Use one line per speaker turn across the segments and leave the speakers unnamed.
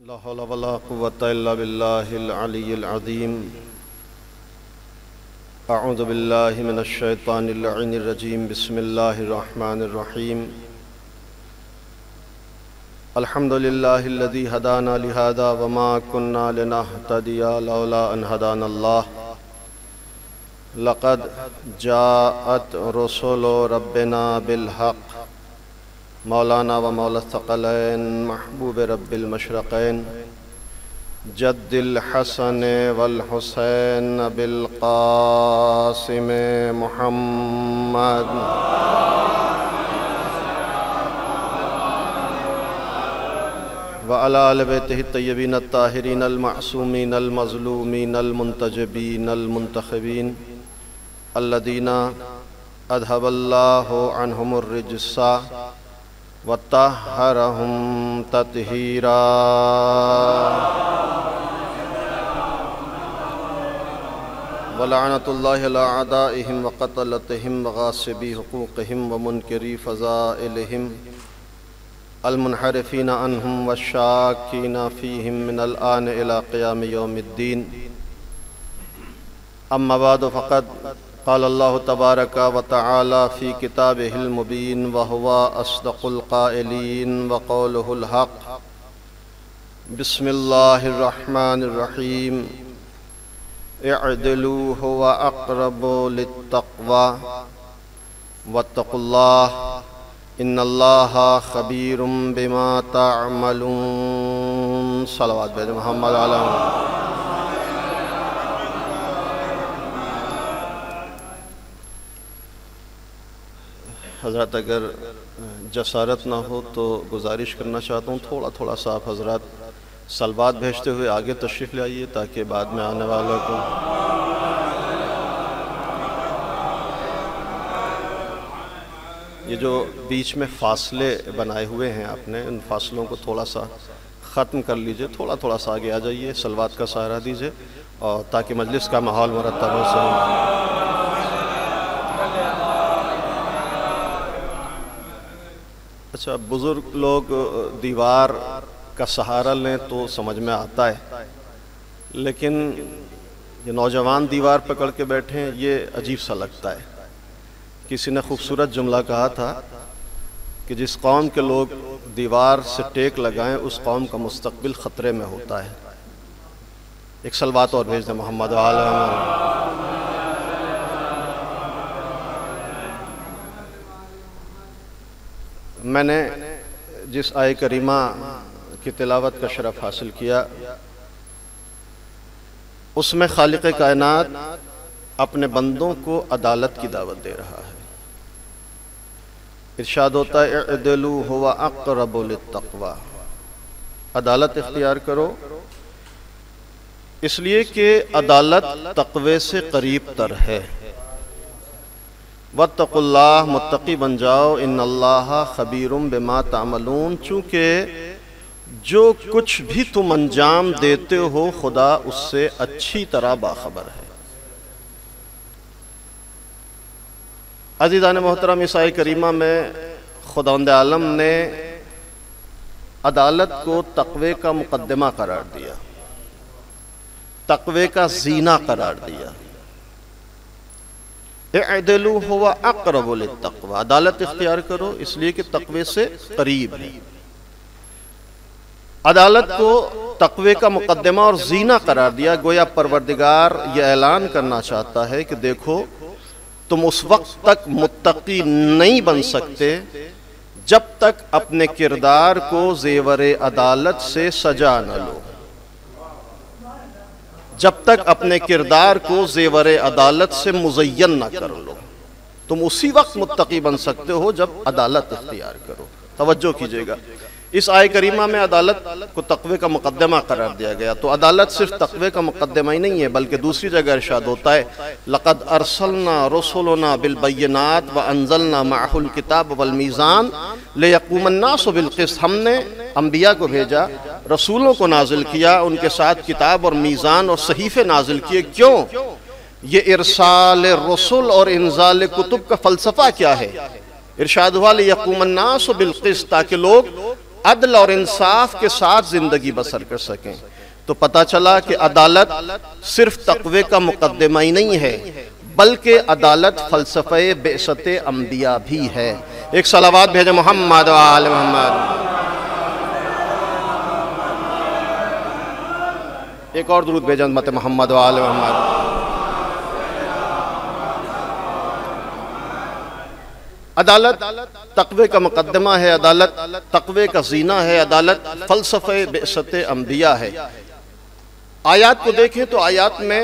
ला हौला वला कुव्वता इल्ला बिल्लाहिल अलिय्यिल अज़ीम। अऊज़ु बिल्लाहि मिनश शैतानिर लअीनिर रजीम। बिस्मिल्लाहिर रहमानिर रहीम। अल्हम्दुलिल्लाहिल्लज़ी हदाना लिहाज़ा वमा कुन्ना लिनहतदिया लौला अन हदानल्लाह। लक़द जाअत रुसुलु रब्बिना बिल हक़। मौलाना व मौला सकलैन महबूब रब्बिल मशरक़ैन जद्दिल हसन वल हुसैन बिल क़ासिम मुहम्मद व अला आलि बैतिहि तय्यबीन अत्ताहिरीन अल मासूमीन अल मज़लूमीन अल मुंतजबीन अल मुंतखबीन अल्लज़ीना अज़हबल्लाहु अन्हुमुर रिज्सा वत्तहरहुम तत्हीरा। वलअनतुल्लाहि अला अदाइहिम व क़तलतिहिम व गासिबी हुकूक़िहिम व मुनकिरी फ़ज़ाइलिहिम अल मुनहरिफ़ीना अन्हुम व शाक्कीना फ़ीहिम मिनल आन इला क़ियाम यौमिद्दीन। अम्मा बाद फ़क़द क़ाल अल्लाहु तबारक व तआला फ़ी किताबिहिल मुबीन व हुवा अस्दक़ुल क़ाइलीन व क़ौलुहुल हक़। बिस्मिल्लाहिर रहमानिर रहीम। इअदिलू हुवा अक़रबु लित्तक़वा वत्तक़ुल्लाह इन्नल्लाहा ख़बीरुम बिमा तअमलून। सलवात भेज मोहम्मद अलैहि। हज़रत अगर जसारत ना हो तो गुजारिश करना चाहता हूँ थोड़ा थोड़ा सा आप हज़रत सलवात भेजते हुए आगे तशरीफ़ ले आइए ताकि बाद में आने वालों को ये जो बीच में फ़ासले बनाए हुए हैं आपने, उन फासलों को थोड़ा सा ख़त्म कर लीजिए। थोड़ा थोड़ा सा आगे आ जाइए, सलवात का सहारा दीजिए और ताकि मजलिस का माहौल मुरतब हो सके। अच्छा, बुज़ुर्ग लोग दीवार का सहारा लें तो समझ में आता है, लेकिन ये नौजवान दीवार पकड़ के बैठे हैं, ये अजीब सा लगता है। किसी ने खूबसूरत जुमला कहा था कि जिस कौम के लोग दीवार से टेक लगाएं उस कौम का मुस्तकबिल ख़तरे में होता है। एक सलवात और भेज दें मोहम्मद अलैहि। मैंने जिस आय करीमा की तिलावत का शरफ हासिल किया उसमें खालिक़ कायनात अपने बंदों को अदालत की दावत दे रहा है। इरशाद होता है इअदिलू हुवा अक़रबु लित्तक़वा, अदालत इख्तियार करो, इसलिए कि अदालत तक़वे से करीब तर है। वत्तक़ुल्लाह, मुत्तक़ी बन जाओ, इन्नल्लाहा ख़बीरुम बिमा तामलून, चूँकि जो कुछ भी तुम अंजाम देते हो खुदा उससे अच्छी तरह बाखबर है। अज़ीज़ान मोहतरम, इस आय करीमा में खुदावंद आलम ने अदालत को तक़वे का मुक़द्दमा करार दिया, तक़वे का ज़ीना करार दिया। इअदिलू हुवा अक़रबु लित्तक़वा, अदालत इख्तियार करो इसलिए कि तक़वे से करीब है। अदालत को तक़वे का मुक़द्दमा और ज़ीना करार दिया। गोया परवरदिगार यह ऐलान करना चाहता है कि देखो, तुम उस वक्त तक मुत्तक़ी नहीं बन सकते जब तक अपने किरदार को ज़ेवर अदालत से सजा न लो, जब तक अपने किरदार को ज़ेवर अदालत से मुज़य्यन न कर लो। तुम उसी वक्त मुत्तक़ी बन सकते हो जब अदालत इख्तियार करो। तवज्जो कीजिएगा, इस आय करीमा में अदालत को तक़वे का मुक़द्दमा करार दिया गया। तो अदालत सिर्फ तक़वे का मुक़द्दमा ही नहीं है, बल्कि दूसरी जगह इरशाद होता है लक़द अरसलना रुसुलना बिल बय्यिनात व अंज़लना मअहुल किताब वल मीज़ान लियक़ूमन नासु बिल क़िस्त, हमने अम्बिया को भेजा, रसूलों को नाजिल किया, उनके साथ किताब और मीज़ान और सहीफ़े नाजिल किए। क्यों? ये इरसाल रसूल और इंज़ाल कुतुब का फ़लसफ़ा क्या है? इरशाद हुआ लियक़ूमन नासु बिल क़िस्त, ताकि लोग अदल और इंसाफ के साथ जिंदगी बसर कर सकें। तो पता चला कि अदालत सिर्फ तक़वे का मुकद्दमा ही नहीं है, बल्कि अदालत फ़लसफ़े बेअसते अंबिया भी है। एक सलावत भेजे मोहम्मद व आले मोहम्मद। एक और दुरूद भेजा उम्मत मोहम्मद व आले मोहम्मद। अदालत तक़वे का मुकद्दमा है, अदालत तक़वे का ज़ीना है, अदालत फ़लसफ़े बेअसते अंबिया है। आयात को देखें तो आयात में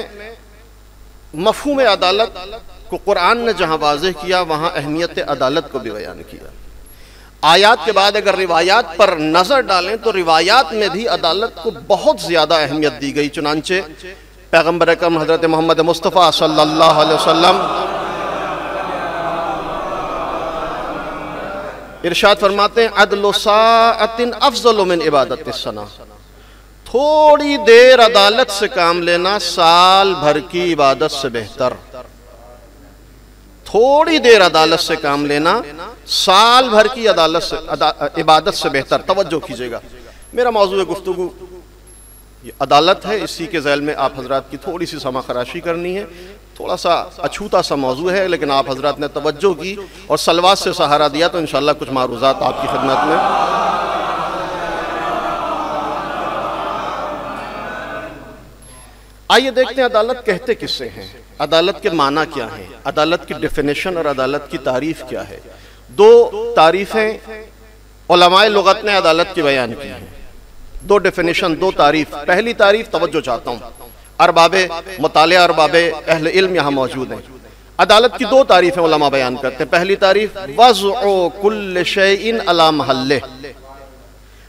मफ़हूम अदालत को कुरान ने जहाँ वाज़ेह किया, वहाँ अहमियत अदालत को भी बयान किया। आयात के बाद अगर रिवायात पर नज़र डालें तो रिवायात में भी अदालत को बहुत ज़्यादा अहमियत दी गई। चुनांचे पैगम्बर अकरम हज़रत मोहम्मद मुस्तफ़ा सल्लल्लाहु अलैहि वसल्लम इरशाद फरमाते हैं, अदलु साअतिन अफ़ज़लु मिन इबादतिस सना। थोड़ी देर अदालत से काम लेना साल भर की इबादत से बेहतर। थोड़ी देर अदालत से काम लेना साल भर की अदालत से इबादत से बेहतर। तवज्जो कीजिएगा, मेरा मौजूद गुफ्तगू ये अदालत है, इसी के ज़ैल में आप हजरात की थोड़ी सी समा खराशी करनी है। थोड़ा सा अछूता सा मौजू है, लेकिन आप हजरात ने तवज्जो की और सलवात से सहारा दिया तो इंशाअल्लाह कुछ मारूज़ात आपकी खिदमत में। आइए देखते हैं अदालत कहते किससे हैं, अदालत के माना क्या है, अदालत की डेफिनेशन और अदालत की तारीफ क्या है। दो तारीफें उलमाए लुगत ने अदालत की बयान की हैं, दो डेफिनेशन, दो तारीफ। पहली तारीफ तवज्जो चाहता हूँ, अरबाबे मुतालिया अरबाबे अहले इल्म यहाँ मौजूद हैं। अदालत की दो तारीफें उलमा बयान करते हैं। पहली तारीफ वज़्उ कुल्ल शैइन अला महल्ले,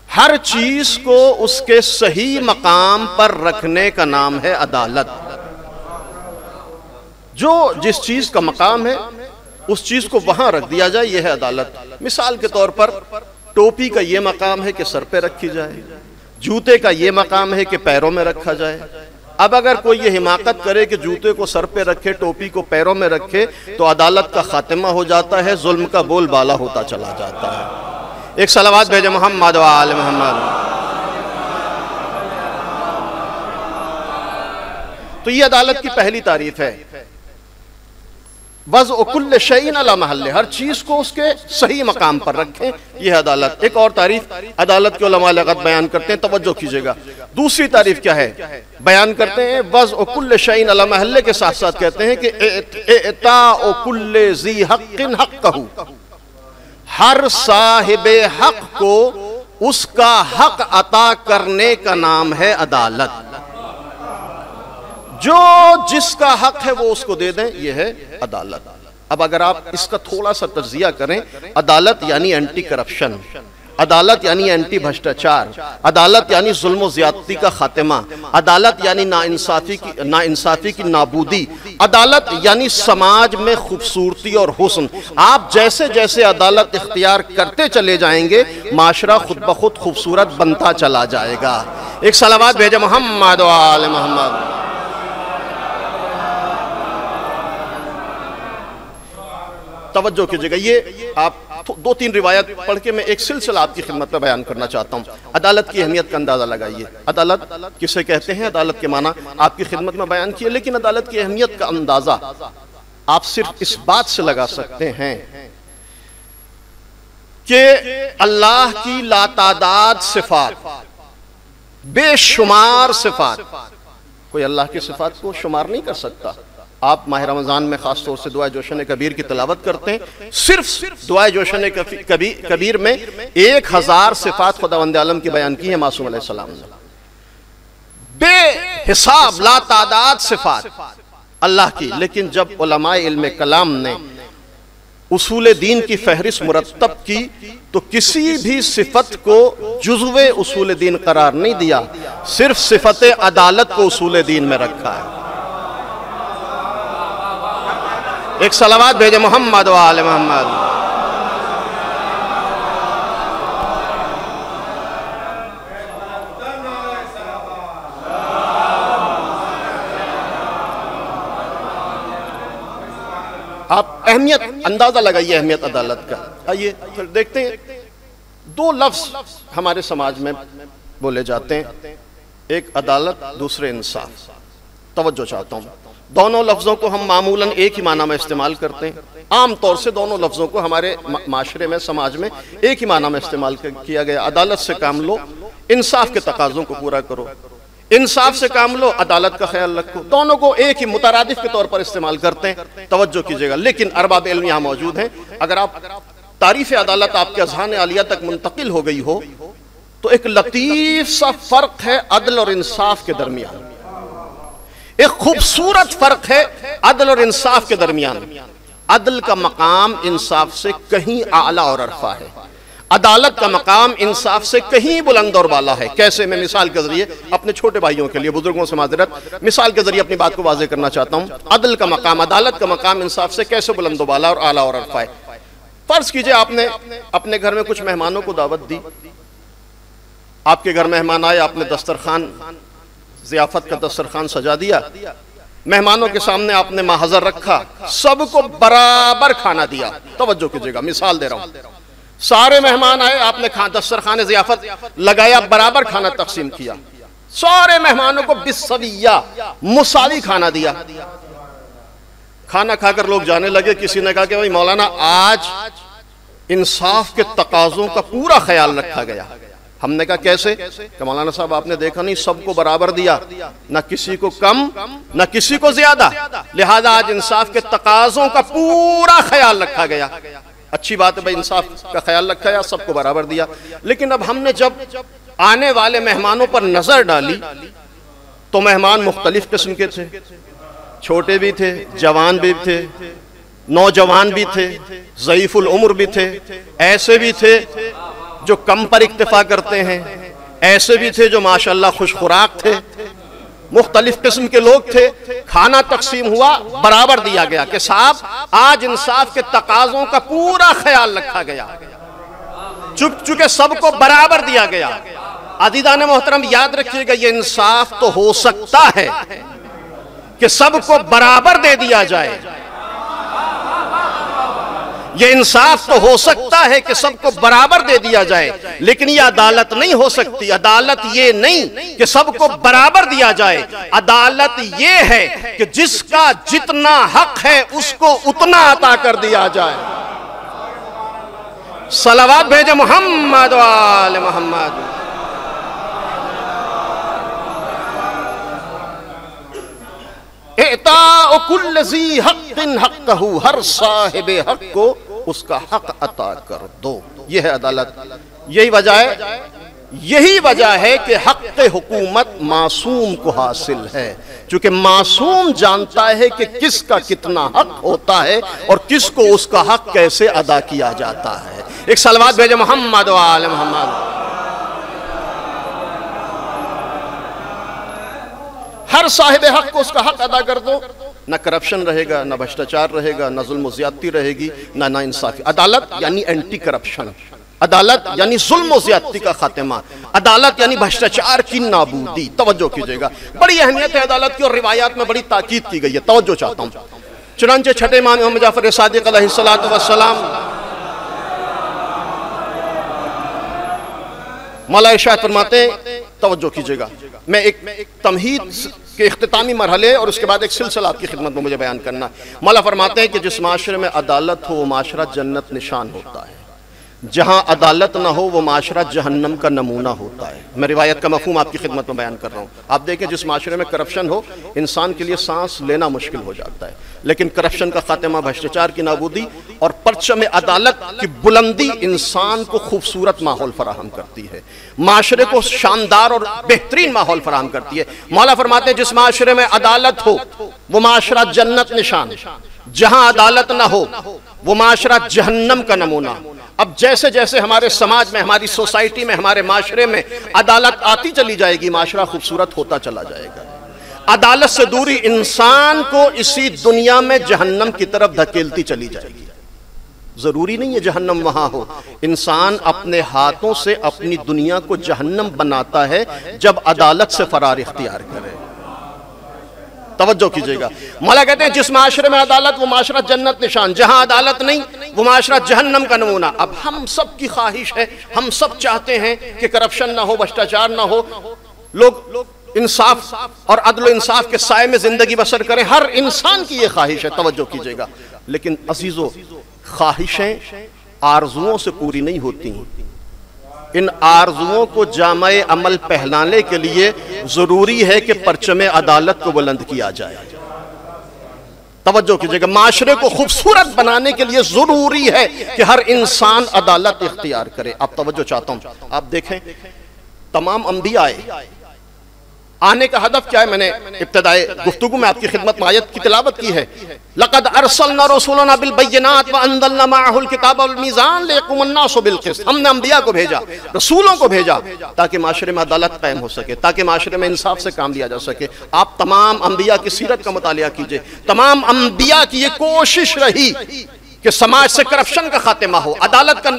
हर चीज को उसके सही मकाम पर रखने का नाम है अदालत। जो जिस चीज का मकाम है उस चीज को वहां रख दिया जाए, यह है अदालत। मिसाल के तौर पर टोपी का यह मकाम है कि सर पे रखी जाए, जूते का यह मकाम है कि पैरों में रखा जाए। अब अगर कोई ये हिमाकत करे कि जूते को सर पे रखे, टोपी को पैरों में रखे, तो अदालत का खात्मा हो जाता है, जुल्म का बोलबाला होता चला जाता है। एक सलावत भेजे मोहम्मद व आले मोहम्मद। तो ये अदालत की पहली तारीफ है, वज़्उ कुल्ल शैइन अला महल्ले, हर चीज को उसके सही मकाम पर रखें, यह अदालत। एक और तारीफ अदालत के उलमा लगत बयान करते हैं, तवज्जो कीजिएगा। दूसरी तारीफ क्या है, बयान करते हैं वज़्उ कुल्ल शैइन अला महल्ले के साथ साथ कहते हैं कि इताउ कुल्ल ज़ी हक़्क़िन हक़्क़हू, हर साहिबे हक को उसका हक अता करने का नाम है अदालत। जो जिसका हक है वो उसको दे दें, यह है अदालत। अब अगर आप इसका थोड़ा सा तज्जिया करें, अदालत यानी एंटी करप्शन, अदालत यानी एंटी भ्रष्टाचार, अदालत यानी जुल्म व ज़्यादती का खात्मा, अदालत यानी नाइंसाफी की नाबूदी, अदालत यानी समाज में खूबसूरती और हुस्न। आप जैसे जैसे अदालत इख्तियार करते चले जाएंगे, माशरा खुद ब खुद खूबसूरत बनता चला जाएगा। एक सलावत भेजे मोहम्मद व आले मोहम्मद। तवज्जो कीजिएगा, ये आप दो तीन रिवायत पढ़ के मैं एक सिलसिला आपकी खिदमत में बयान करना चाहता हूँ। अदालत की अहमियत का अंदाजा लगाइए। अदालत किसे कहते हैं, अदालत के माना आपकी खिदमत में बयान किए, लेकिन अदालत की अहमियत का अंदाजा आप सिर्फ इस बात से लगा सकते हैं कि अल्लाह की लातादाद सिफात, बेशुमार सिफात, कोई अल्लाह की सिफात को शुमार नहीं कर सकता। आप माह रमज़ान में ख़ास तौर से दुआ जोशन कबीर की तिलावत करते हैं, सिर्फ दुआ जोशन कबीर में 1000 सिफात खुदावंद आलम की बयान की है मासूम अलैहिस्सलाम ने। बेहिसाब लातादाद सिफात अल्लाह की। लेकिन जब उलमाए इल्म कलाम ने उसूल दीन की फहरिस्त मुरत्तब की, तो किसी भी सिफत को जुज़्वे उसूल दीन करार नहीं दिया, सिर्फ सिफत अदालत को उसूल दीन में रखा है। एक सलावत भेजे मोहम्मद व आले मोहम्मद। आप अहमियत अंदाजा लगाइए अहमियत अदालत का। आइए फिर देखते हैं दो लफ्ज हमारे समाज में बोले जाते हैं, एक अदालत, दूसरे इंसाफ। तवज्जो चाहता हूं, दोनों लफ्जों को हम मामूलन एक ही माना में इस्तेमाल करते हैं। आम तौर से दोनों लफ्जों को हमारे माशरे में, समाज में एक ही माना में इस्तेमाल किया गया। अदालत से काम लो, इंसाफ के तकाजों को पूरा करो। इंसाफ से काम लो, अदालत का ख्याल रखो। दोनों को एक ही मुतरादिफ के तौर पर इस्तेमाल करते हैं। तवज्जो कीजिएगा। लेकिन अरबाब इल्म यहाँ मौजूद हैं। अगर आप तारीफ अदालत आपके अज़हान आलिया तक मुंतकिल हो गई हो तो एक लतीफ सा फर्क है अदल और इंसाफ के दरमियान। एक खूबसूरत फर्क है अदल और इंसाफ के दरमियान। अदल का मकाम इंसाफ से कहीं आला और अरफा है, अदालत का मकाम इंसाफ से कहीं बुलंद और वाला है। कैसे? मैं मिसाल के जरिए अपने छोटे भाइयों के लिए, बुजुर्गों से माजरत, मिसाल के जरिए अपनी बात को वाज़ेह करना चाहता हूं। अदल का मकाम, अदालत का मकाम इंसाफ से कैसे बुलंद वाला और आला और अरफा है। फर्ज कीजिए आपने अपने घर में कुछ मेहमानों को दावत दी। आपके घर मेहमान आए, आपने दस्तरखान, ज़ियाफत का दस्तरखान सजा दिया, मेहमानों के सामने आपने माहज़र रखा, सबको बराबर खाना दिया। तवज्जो कीजिएगा, मिसाल दे रहा हूं। सारे मेहमान आए, आपने दस्तरखान ज़ियाफत लगाया, बराबर खाना तकसीम किया, सारे मेहमानों को बिस्सविया, मुसावी खाना दिया। खाना खाकर लोग जाने लगे। किसी ने कहा कि भाई मौलाना, आज इंसाफ के तकाजों का पूरा ख्याल रखा गया। हमने कहा कैसे? कि मौलाना साहब आपने देखा नहीं, सबको बराबर दिया, ना किसी को कम ना किसी को ज्यादा, लिहाजा आज इंसाफ के तकाजों का पूरा ख्याल रखा गया। अच्छी बात है भाई, इंसाफ का ख्याल रखा या सबको बराबर दिया। लेकिन अब हमने जब आने वाले मेहमानों पर नजर डाली तो मेहमान मुख्तलिफ किस्म के थे। छोटे भी थे, जवान भी थे, नौजवान भी थे, ज़ईफुल उम्र भी थे, ऐसे भी थे जो कम पर इक्तिफा करते हैं, ऐसे भी थे जो माशाअल्लाह खुश खुराक थे। मुख्तलिफ किस्म के लोग थे। खाना तकसीम हुआ, बराबर दिया गया कि साहब आज इंसाफ के तकाजों का पूरा ख्याल रखा गया, चुके सबको बराबर दिया गया। अज़ीज़ान मोहतरम, याद रखिएगा, ये इंसाफ तो हो सकता है कि सबको बराबर दे दिया जाए, ये इंसाफ तो हो सकता है कि सबको बराबर दे दिया जाए, लेकिन ये अदालत नहीं हो सकती। अदालत ये नहीं कि सबको बराबर दिया जाए, अदालत ये है कि जिसका जितना हक है उसको उतना अता कर दिया जाए। सलावत भेजे मोहम्मद वाले मोहम्मद। हर साहिब हक को उसका हक अता कर दो, यह है अदालत। यही वजह है कि हक हुकूमत मासूम को हासिल है, क्योंकि मासूम जानता है कि किसका कितना हक होता है और किसको उसका हक कैसे अदा किया जाता है। एक सलवात भेजे मोहम्मद वाले मोहम्मद। हर साहिब हक को उसका हक अदा कर दो, ना करप्शन रहेगा, ना भ्रष्टाचार रहेगा, ना जुल्म ज़्यादती रहेगी, ना नाइंसाफी। अदालत यानी एंटी करप्शन, अदालत यानी जुल्म ज़्यादती का खात्मा, अदालत यानी भ्रष्टाचार की नाबूदी। तवज्जो कीजिएगा, बड़ी अहमियत है अदालत की और रिवायात में बड़ी ताकीद की गई है। तवज्जो चाहता हूँ। चुनांचे छठे इमाम मोहम्मद जाफर सादिक अलैहिस्सलातु वस्सलाम मौला इरशाद फरमाते, तवज्जो कीजिएगा, मैं एक तमहीद के इख्तितामी मरहले और उसके बाद एक सिलसिला आपकी खिदमत में मुझे बयान करना। मौला फरमाते हैं कि जिस माशरे में अदालत हो वो माशरा जन्नत निशान होता है, जहाँ अदालत ना हो वो माशरा जहन्नम का नमूना होता है। मैं रिवायत का मफहूम आपकी खिदमत में बयान कर रहा हूँ। आप देखें, जिस माशरे में करप्शन हो इंसान के लिए सांस लेना मुश्किल हो जाता है, लेकिन करप्शन का खात्मा, भ्रष्टाचार की नाबूदी और परचम अदालत की बुलंदी इंसान को खूबसूरत माहौल फराहम करती है, माशरे को शानदार और बेहतरीन माहौल फराहम करती है। मौला फरमाते हैं जिस माशरे में अदालत हो वो माशरा जन्नत निशान, जहां अदालत ना हो वो माशरा जहन्नम का नमूना। अब जैसे जैसे हमारे समाज में, हमारी सोसाइटी में, हमारे माशरे में अदालत आती चली जाएगी, माशरा खूबसूरत होता चला जाएगा। अदालत से दूरी इंसान को इसी दुनिया में जहन्नम की तरफ धकेलती चली जाएगी। जरूरी नहीं है जहन्नम वहां हो, इंसान अपने हाथों से अपनी दुनिया को जहन्नम बनाता है जब अदालत से फरार इख्तियार करे। तवज्जो कीजिएगा, मौला कहते हैं जिस माशरे में अदालत वो माशरा जन्नत निशान, जहां अदालत नहीं वो माशरा जहन्नम का नमूना। अब हम सब की ख्वाहिश है, हम सब चाहते हैं कि करप्शन ना हो, भ्रष्टाचार ना हो, लोग इंसाफ और अदल इंसाफ के साए में जिंदगी बसर करें। हर इंसान की ये ख्वाहिश है, तवज्जो कीजिएगा। लेकिन अजीजों, ख्वाहिशें आरजुओं से पूरी नहीं होती। इन आरजुओं को जामे अमल पहनाने के लिए जरूरी है कि परचमे अदालत को बुलंद किया जाए। तवज्जो कीजिएगा, माशरे को खूबसूरत बनाने के लिए जरूरी है कि हर इंसान अदालत इख्तियार करे। आप तवज्जो चाहता हूं, आप देखें तमाम अंबिया आने का हदफ क्या है। मैंने इब्तिदाई गुफ्तगू में आपकी खिदमत में आयत की तिलावत की है, लक़द अरसलना रसूलना बिल बय्यिनात व अंज़लना मअहुल किताब वल मीज़ान लियक़ूम अन्नासु बिल क़िस्त। हमने अंबिया को भेजा, रसूलों को भेजा, ताकि माशरे में अदालत कायम हो सके, ताकि माशरे में इंसाफ से काम लिया जा सके। आप तमाम अंबिया की सीरत का मुतालिया कीजिए। तमाम अंबिया की ये कोशिश रही कि समाज से करप्शन का खात्मा हो, अदालत का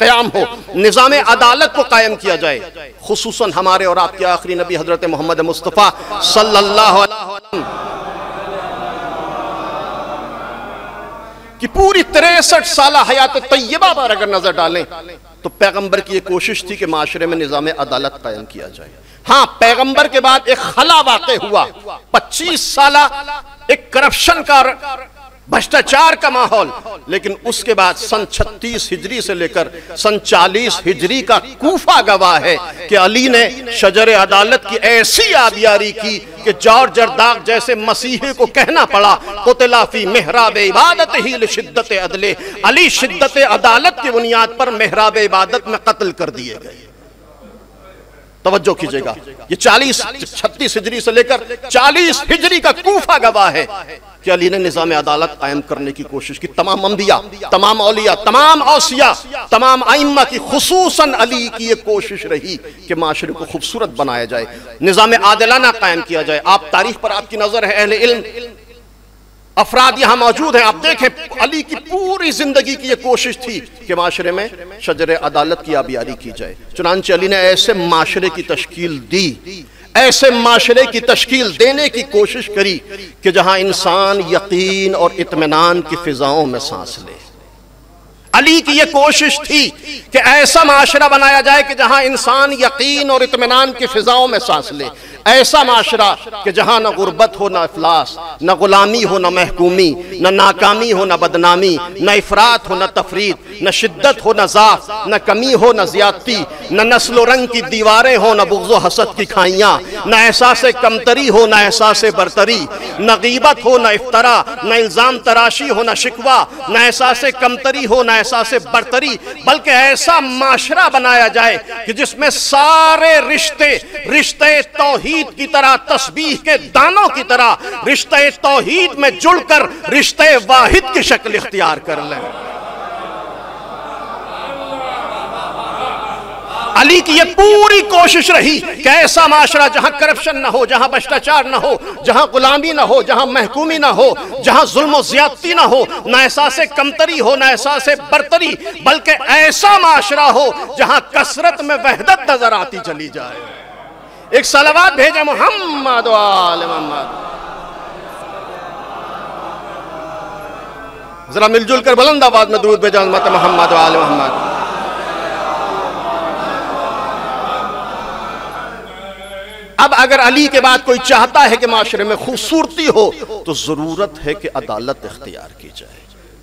क़याम हो, निज़ाम अदालत को कायम किया जाए। खुसूसन हमारे और आपके आखिरी नबी हजरत मोहम्मद मुस्तफ़ा सल्लल्लाहु अलैहि वसल्लम की पूरी 63 साल हयात तय्यबा पर अगर नजर डालें तो पैगंबर की यह कोशिश थी कि माशरे में निज़ाम अदालत कायम किया जाए। हाँ, पैगंबर के बाद एक खला वाक़े हुआ, 25 साल एक करप्शन का, भ्रष्टाचार का माहौल, लेकिन उसके बाद सन 36 हिजरी से लेकर सन 40 हिजरी का कूफा गवाह है कि अली ने शजर अदालत की ऐसी आबियारी की कि जौर जरदाग जैसे मसीही को कहना पड़ा, कुतिला फी मेहराब इबादत ही लिशिद्दत अदले, अली शिद्दत अदालत की बुनियाद पर मेहराब इबादत में कत्ल कर दिए गए। तवज्जो कीजिएगा, ये 36 हिजरी से लेकर 40 हिजरी का कूफा गवाह है कि अली ने निज़ाम अदालत कायम करने की कोशिश की। तमाम अंबिया, तमाम औलिया, तमाम औसिया, तमाम आइम्मा की, खुसूसन अली की ये कोशिश रही कि माशरे को खूबसूरत बनाया जाए, निज़ाम आदिलाना कायम किया जाए। आप तारीख पर आपकी नजर है, अहले इल्म अफराद यहां मौजूद हैं, आप देखें अली की पूरी जिंदगी की यह कोशिश थी कि माशरे में शजर अदालत की आबियारी की जाए। चुनांचे अली ने ऐसे माशरे की तश्कील दी, ऐसे माशरे की तश्कील देने की कोशिश करी कि जहां इंसान यकीन और इत्मीनान की फिजाओं में सांस ले। अली की यह कोशिश थी कि ऐसा माशरा बनाया जाए कि जहां इंसान यकीन और इत्मीनान की फिजाओं में सांस ले, ऐसा माशरा कि जहां न गुर्बत हो, न इफलास, न गुलामी हो, न महकूमी, न नाकामी हो, न बदनामी, न इफरात हो, न तफरीद, न शिद्दत हो, न ज़ाफ, न कमी हो, न ज़ियादती, न नस्ल रंग की दीवारें हो, न बुग़्ज़ व हसद की खाइयाँ, न एहसास कमतरी हो, न एहसास बरतरी, न गीबत हो, न इफ्तरा, न इल्ज़ाम तराशी हो, न शिकवा, न एहसास कमतरी हो, न एहसास बरतरी, बल्कि ऐसा माशरा बनाया जाए कि जिसमें सारे रिश्ते, रिश्ते तौहीद की तरह, तस्बीह के दानों की तरह, रिश्ते तौहीद में जुड़कर रिश्ते वाहिद की शक्ल इख्तियार कर लें। अली की ये पूरी कोशिश रही कि ऐसा माशरा जहां करप्शन ना हो, जहां भ्रष्टाचार ना हो, जहां गुलामी ना हो, जहां महकूमी ना हो, जहां जुल्म ज़्यादती ना हो, ना एहसास कमतरी हो, ना एहसास बरतरी, बल्कि ऐसा माशरा हो जहां कसरत में वहदत नजर आती चली जाए। एक सलावत भेजे मोहम्मद वाले मोहम्मद, जरा मिलजुल कर बुलंद आवाज में दुरूद भेजा उम्मत मोहम्मद वाले मोहम्मद। अब अगर अली के बाद कोई चाहता है कि माशरे में खूबसूरती हो तो जरूरत है कि अदालत इख्तियार की जाए,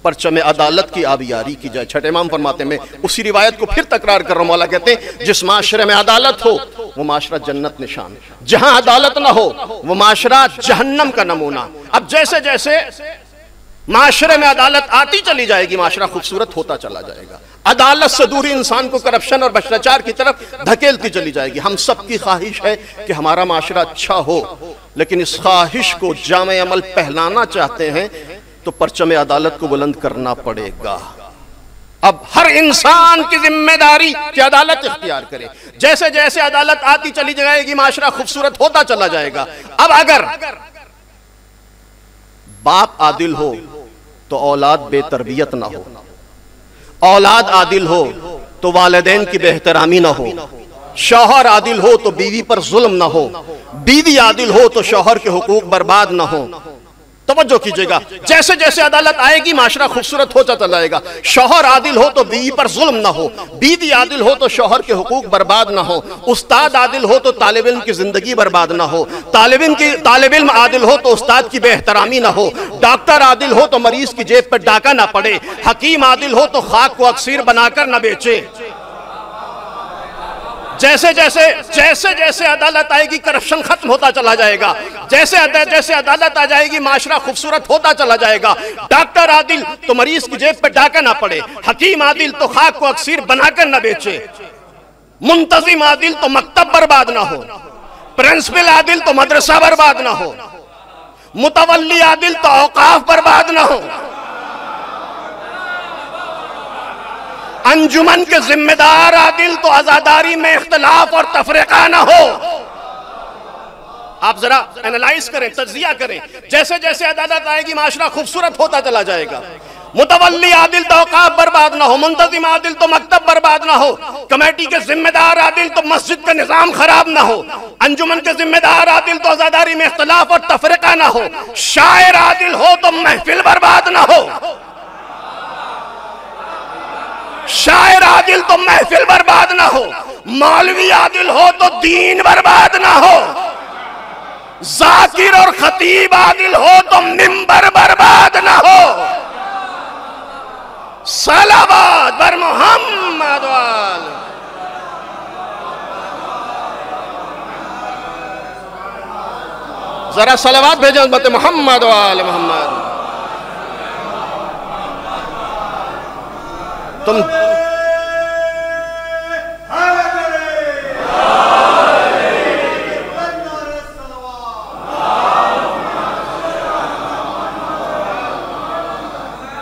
परचम अदालत की आबियारी की जाए। छठे इमाम फरमाते में उसी रिवायत को फिर तकरार कर रहा हूं, मौला कहते हैं जिस माशरे में अदालत हो वो माशरा जन्नत निशान, जहां अदालत ना हो वो माशरा जहन्नम का नमूना। अब जैसे जैसे माशरे में अदालत आती चली जाएगी, माशरा खूबसूरत होता चला जाएगा। अदालत से दूरी इंसान को करप्शन और भ्रष्टाचार की तरफ धकेलती चली जाएगी। हम सब की ख्वाहिश है कि हमारा माशरा अच्छा हो, लेकिन इस ख्वाहिश को जामे अमल पहनाना चाहते हैं तो परचम अदालत को बुलंद करना पड़ेगा। अब हर इंसान की जिम्मेदारी कि अदालत इख्तियार करे। जैसे जैसे अदालत आती चली जाएगी माशरा खूबसूरत होता चला जाएगा। अब अगर बाप आदिल हो तो औलाद बेतरबियत ना हो, औलाद आदिल हो तो वालिदैन की बेहतरामी ना हो, शौहर आदिल हो तो बीवी पर जुल्म ना हो, बीवी आदिल हो तो शौहर के हुकूक बर्बाद ना हो, तवज्जो कीजिएगा, जैसे जैसे अदालत आएगी माशरा खूबसूरत होता चला जाएगा। शौहर आदिल हो तो बीवी पर जुल्म ना हो, बीवी आदिल हो तो शौहर के हुकूक बर्बाद ना हो, उस्ताद आदिल हो तो तालिब इल्म की जिंदगी बर्बाद ना हो, तालिब इल्म आदिल हो तो उस्ताद की बेहतरामी ना हो, डॉक्टर आदिल हो तो मरीज की जेब पर डाका ना पड़े, हकीम आदिल हो तो खाक को अक्सीर बनाकर ना बेचे। जैसे जैसे अदालत आएगी करप्शन खत्म होता चला जाएगा, जैसे जैसे अदालत आ जाएगी माशरा खूबसूरत होता चला जाएगा। डॉक्टर आदिल तो मरीज की जेब पे डाका ना पड़े, हकीम आदिल तो खाक को अक्सीर बनाकर ना बेचे, मुंतजिम आदिल तो मकतब बर्बाद ना हो, प्रिंसिपल आदिल तो मदरसा बर्बाद ना हो, मुतवल्ली आदिल तो औकाफ बर्बाद ना हो, अंजुमन के जिम्मेदार आदिल तो आजादारी में इख्तलाफ और तफरीका ना हो। आप जरा एनालाइज करें, तज्जिया करें, जैसे जैसे अदालत आएगी माशरा खूबसूरत होता चला जाएगा। मुतवल्ली आदिल तो औकाफ बर्बाद ना हो, मुंतजिम आदिल तो मकतब बर्बाद ना हो, कमेटी के जिम्मेदार आदिल तो मस्जिद का निजाम खराब ना हो, अंजुमन के जिम्मेदार आदिल तो आजादारी में इख्तलाफ और तफरीका ना हो, शायर आदिल हो तो महफिल बर्बाद ना हो, शायर आदिल तो महफिल बर्बाद ना हो, मौलवी आदिल हो तो दीन बर्बाद ना हो, जाकिर और खतीब आदिल हो तो मिंबर बर्बाद ना हो। सलावत बर मोहम्मद वाल। जरा सलावत भेजो उम्मत मोहम्मद वाल मोहम्मद।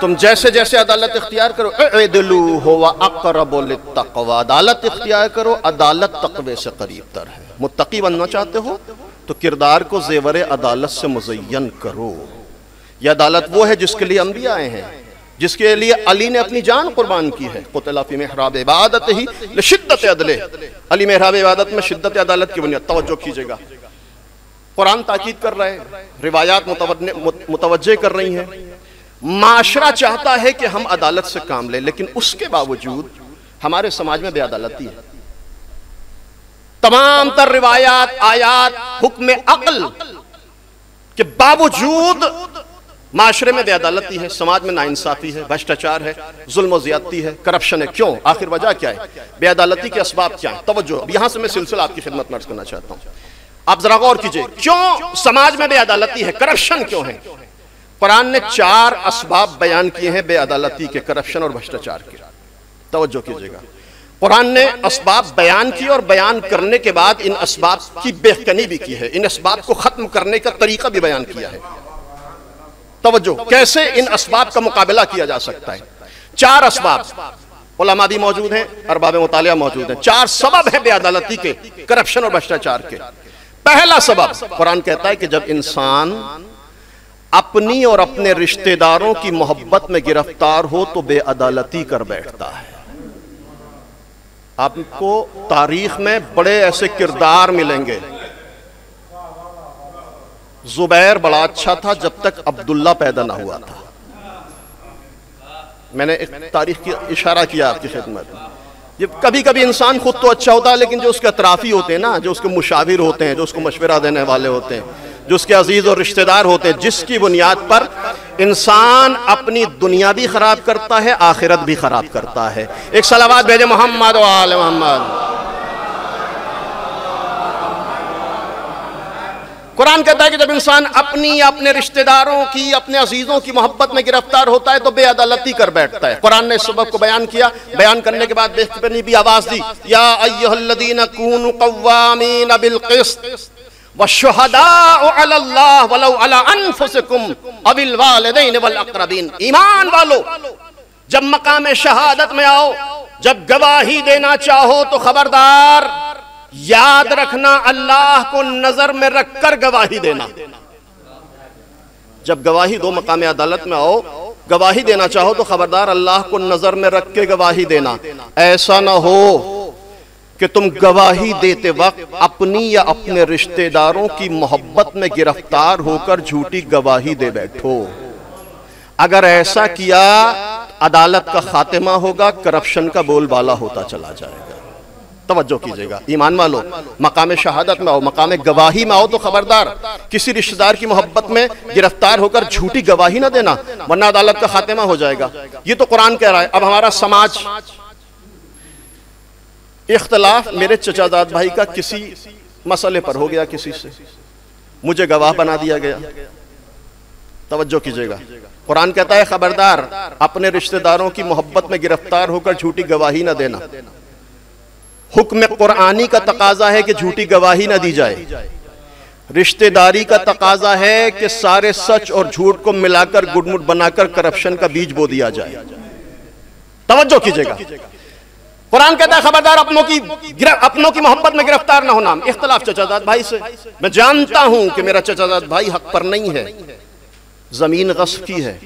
तुम जैसे जैसे अदालत इख्तियार करो, इदलू हुवा अक़रबु लित्तक़वा, अदालत इख्तियार करो, अदालत तक़वे से करीब तर है। मुत्तकी बनना चाहते हो तो किरदार को ज़ेवर अदालत से मुज़य्यन करो। यह अदालत वो है जिसके लिए अंबिया आए हैं, जिसके लिए अली ने अपनी जान कुर्बान की है। क़ुतिला फ़ी मिहराब इबादत ही लिशिद्दत अदले, अली मेहराब इबादत में शिद्दत अदालत की बुनियाद। तवज्जो कीजिएगा, कुरान ताकीद कर रहे हैं, रिवायात मुतवज्जे कर रही हैं। माशरा चाहता है कि हम अदालत से काम लें, लेकिन उसके बावजूद हमारे समाज में बेअदालती है। तमाम तर रिवायात, आयात, हुक्म अक्ल के बावजूद माशरे में बेअदालती है, समाज में नाइंसाफी है, भ्रष्टाचार है, जुल्म और ज्यादती है, करप्शन है। क्यों? आखिर वजह क्या है? बेअदालती के असबाब क्या है? तवज्जो, अब यहां से मैं सिलसिला आपकी खिदमत में अर्ज करना चाहता हूं। आप जरा गौर कीजिए, क्यों समाज में बेअदालती है, करप्शन क्यों है? कुरान ने 4 असबाब बयान किए हैं बेअदालती के, करप्शन और भ्रष्टाचार के। तवज्जो कीजिएगा, कुरान ने असबाब बयान किए और बयान करने के बाद इन असबाब की बेहकनी भी की है, इन असबाब को खत्म करने का तरीका भी बयान किया है। तवज्जो, कैसे इन असबाब का मुकाबला किया जा सकता है। 4 असबाब, उलमा भी मौजूद हैं, अरबाब मुतालिया मौजूद हैं। 4 सबब है बेअदालती के, करप्शन और भ्रष्टाचार के। पहला सबब, कुरान कहता है कि जब इंसान अपनी और अपने रिश्तेदारों की मोहब्बत में गिरफ्तार हो तो बेअदालती कर बैठता है। आपको तारीख में बड़े ऐसे किरदार मिलेंगे। जुबैर बड़ा अच्छा था जब तक अब्दुल्ला पैदा ना हुआ था। मैंने एक तारीख की इशारा किया आपकी खिदमत में। ये कभी कभी इंसान खुद तो अच्छा होता है, लेकिन जो उसके अतराफी होते हैं ना, जो उसके मुशाविर होते हैं, जो उसको मशवरा देने वाले होते हैं, जो उसके अजीज और रिश्तेदार होते हैं, जिसकी बुनियाद पर इंसान अपनी दुनिया भी खराब करता है, आखिरत भी खराब करता है। एक सलावत भेजे मोहम्मद व आले मोहम्मद। कुरान कहता है कि जब इंसान अपनी या अपने रिश्तेदारों की, अपने अजीजों की मोहब्बत में गिरफ्तार होता है तो बेअदालती कर बैठता है। कुरान ने इस सबब को बयान किया, बयान करने के बाद बेखबरी भी आवाज दी, या अय्युहल्लज़ीना कूनू क़व्वामीन बिल क़िस्त वशुहदाउ अलल्लाह वलौ अला अनफुसिकुम अविल वालिदैन वल अक़रबीन। ईमान वालो, जब मकाम शहादत में आओ, जब गवाही देना चाहो तो खबरदार याद रखना, अल्लाह को नजर में रखकर गवाही देना। जब गवाही दो, मकाम अदालत में आओ, गवाही देना चाहो तो खबरदार अल्लाह को नजर में रख के गवाही देना। ऐसा ना हो कि तुम गवाही देते वक्त अपनी या अपने रिश्तेदारों की मोहब्बत में गिरफ्तार होकर झूठी गवाही दे बैठो। अगर ऐसा किया अदालत का खात्मा होगा, करप्शन का बोलबाला होता चला जाएगा। तवज्जो कीजिएगा ईमान वालों, मकाम शहादत में आओ, मकाम गवाही में आओ तो खबरदार किसी रिश्तेदार की मोहब्बत में गिरफ्तार होकर झूठी गवाही ना देना, वरना अदालत का खात्मा हो जाएगा। ये तो कुरान कह रहा है। अब हमारा समाज, इख्तलाफ मेरे चचाजाद भाई का किसी मसले पर हो गया, किसी से मुझे गवाह बना दिया गया। तवज्जो कीजिएगा, कुरान कहता है खबरदार अपने रिश्तेदारों की मोहब्बत में गिरफ्तार होकर झूठी गवाही ना देना। हुक्म कुरानी का तकाजा है कि झूठी गवाही ना दी जाए। रिश्तेदारी का तकाजा है कि सारे सच और झूठ को मिलाकर गुडमुट बनाकर करप्शन का बीज बो दिया जाए। तवज्जो कीजिएगा, कुरान कहता है खबरदार अपनों की मोहब्बत में गिरफ्तार ना होना। इख्तलाफ चचाजाद भाई से, मैं जानता हूं कि मेरा चचाजाद भाई हक पर नहीं है, जमीन गस्ब की है,